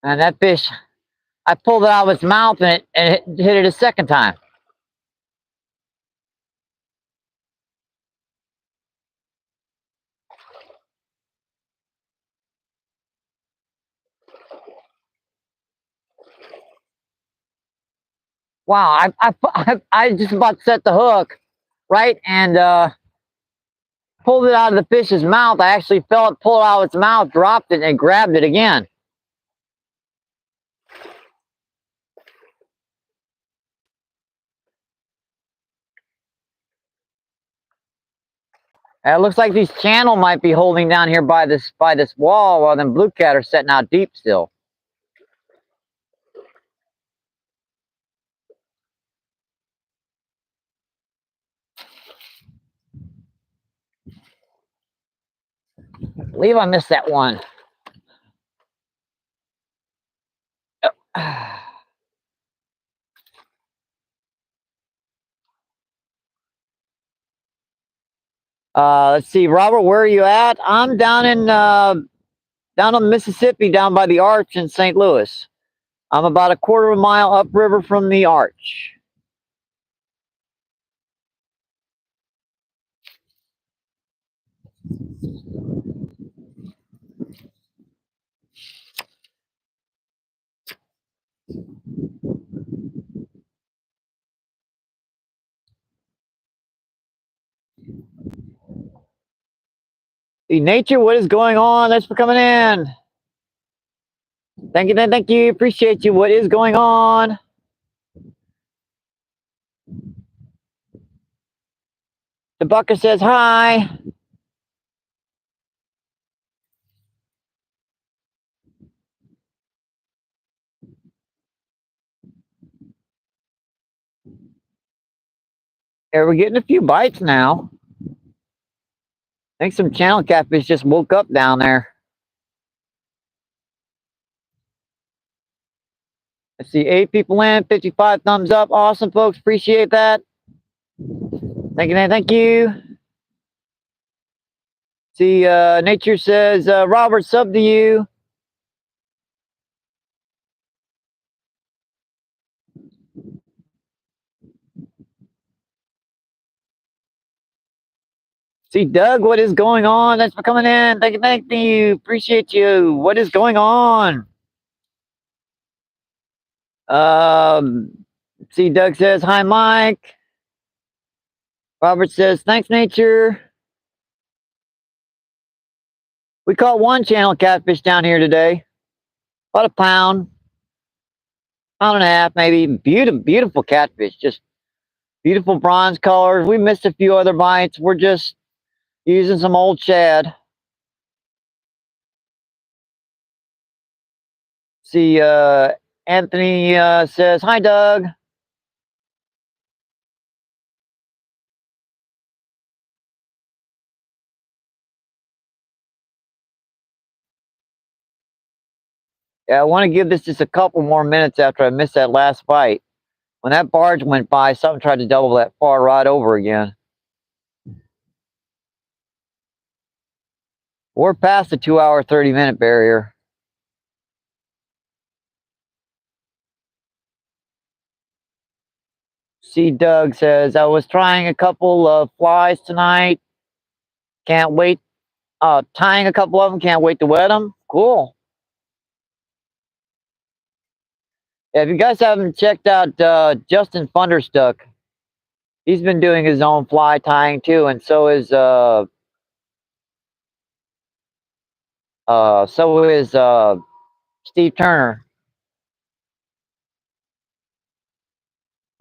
And that fish, I pulled it out of its mouth and it hit it a second time. Wow, I just about set the hook, right? And pulled it out of the fish's mouth. I actually felt it pull it out of its mouth, dropped it, and grabbed it again. And it looks like these channel might be holding down here by this wall while them blue cat are setting out deep still. I believe I missed that one. Let's see, Robert, where are you at? I'm down in down on the Mississippi, down by the Arch in St. Louis. I'm about a quarter of a mile upriver from the Arch. See, Nature, what is going on? Thanks for coming in. Thank you, thank you. Appreciate you. What is going on? The Bucker says hi. Here, we're getting a few bites now. I think some channel catfish just woke up down there. I see 8 people in, 55 thumbs up. Awesome, folks. Appreciate that. Thank you, thank you. See, Nature says, Robert, sub to you. See, Doug, what is going on? Thanks for coming in. Thank you. Appreciate you. What is going on? See, Doug says, hi, Mike. Robert says, thanks, Nature. We caught one channel catfish down here today. About a pound and a half, maybe. Beautiful catfish. Just beautiful bronze colors. We missed a few other bites. We're just using some old shad. See, Anthony says, hi, Doug. Yeah, I want to give this just a couple more minutes after I missed that last bite. When that barge went by, something tried to double that far rod over again. We're past the 2 hour, 30-minute barrier. See, Doug says, I was trying a couple of flies tonight. Can't wait. Tying a couple of them. Can't wait to wet them. Cool. Yeah, if you guys haven't checked out Justin Funderstuck, he's been doing his own fly tying too, and so is Steve Turner.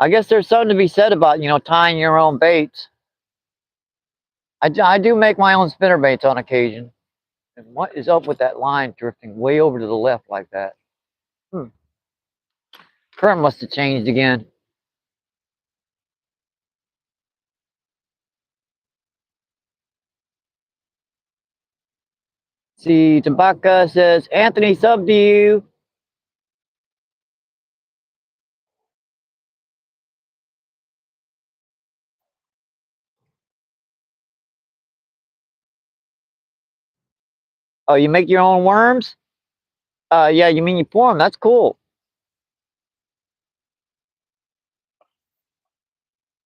I guess there's something to be said about, you know, tying your own baits. I do make my own spinner baits on occasion. And what is up with that line drifting way over to the left like that? Current must have changed again. See, Tabaka says, Anthony, sub to you. Oh, you make your own worms? Yeah, you mean you pour them? That's cool.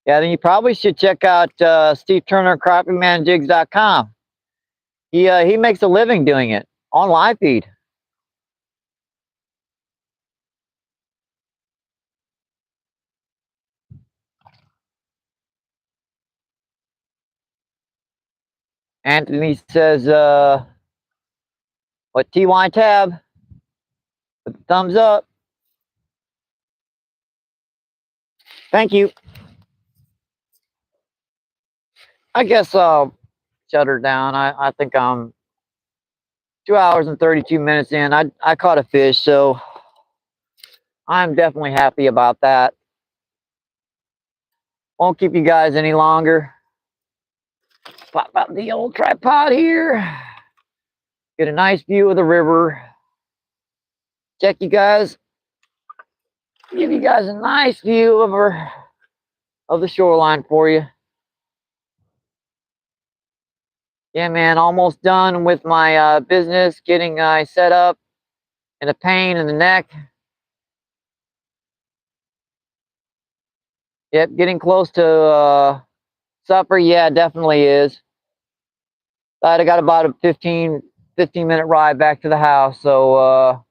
Yeah, then you probably should check out Steve Turner, CrappieManJigs.com. He makes a living doing it on live feed. Anthony says, what, TY tab? With the thumbs up. Thank you. I guess I'll shut her down. I think I'm 2 hours and 32 minutes in. I caught a fish, so I'm definitely happy about that. Won't keep you guys any longer. Pop out the old tripod here. Get a nice view of the river. Check you guys. Give you guys a nice view of the shoreline for you. Yeah, man, almost done with my business, getting set up, and a pain in the neck. Yep, getting close to supper. Yeah, definitely is. I got about a 15-minute ride back to the house. So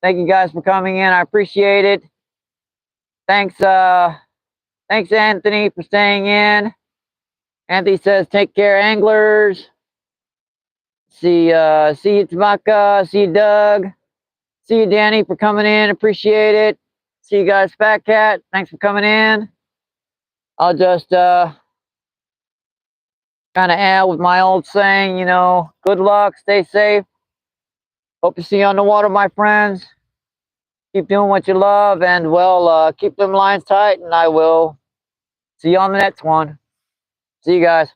thank you guys for coming in. I appreciate it. Thanks, thanks Anthony for staying in. Anthony says, take care, anglers. See you, Tamaka. See you, Doug. See you, Danny, for coming in. Appreciate it. See you guys, Fat Cat. Thanks for coming in. I'll just kind of add with my old saying, you know, good luck, stay safe. Hope to see you on the water, my friends. Keep doing what you love, and well, keep them lines tight, and I will see you on the next one. See you guys.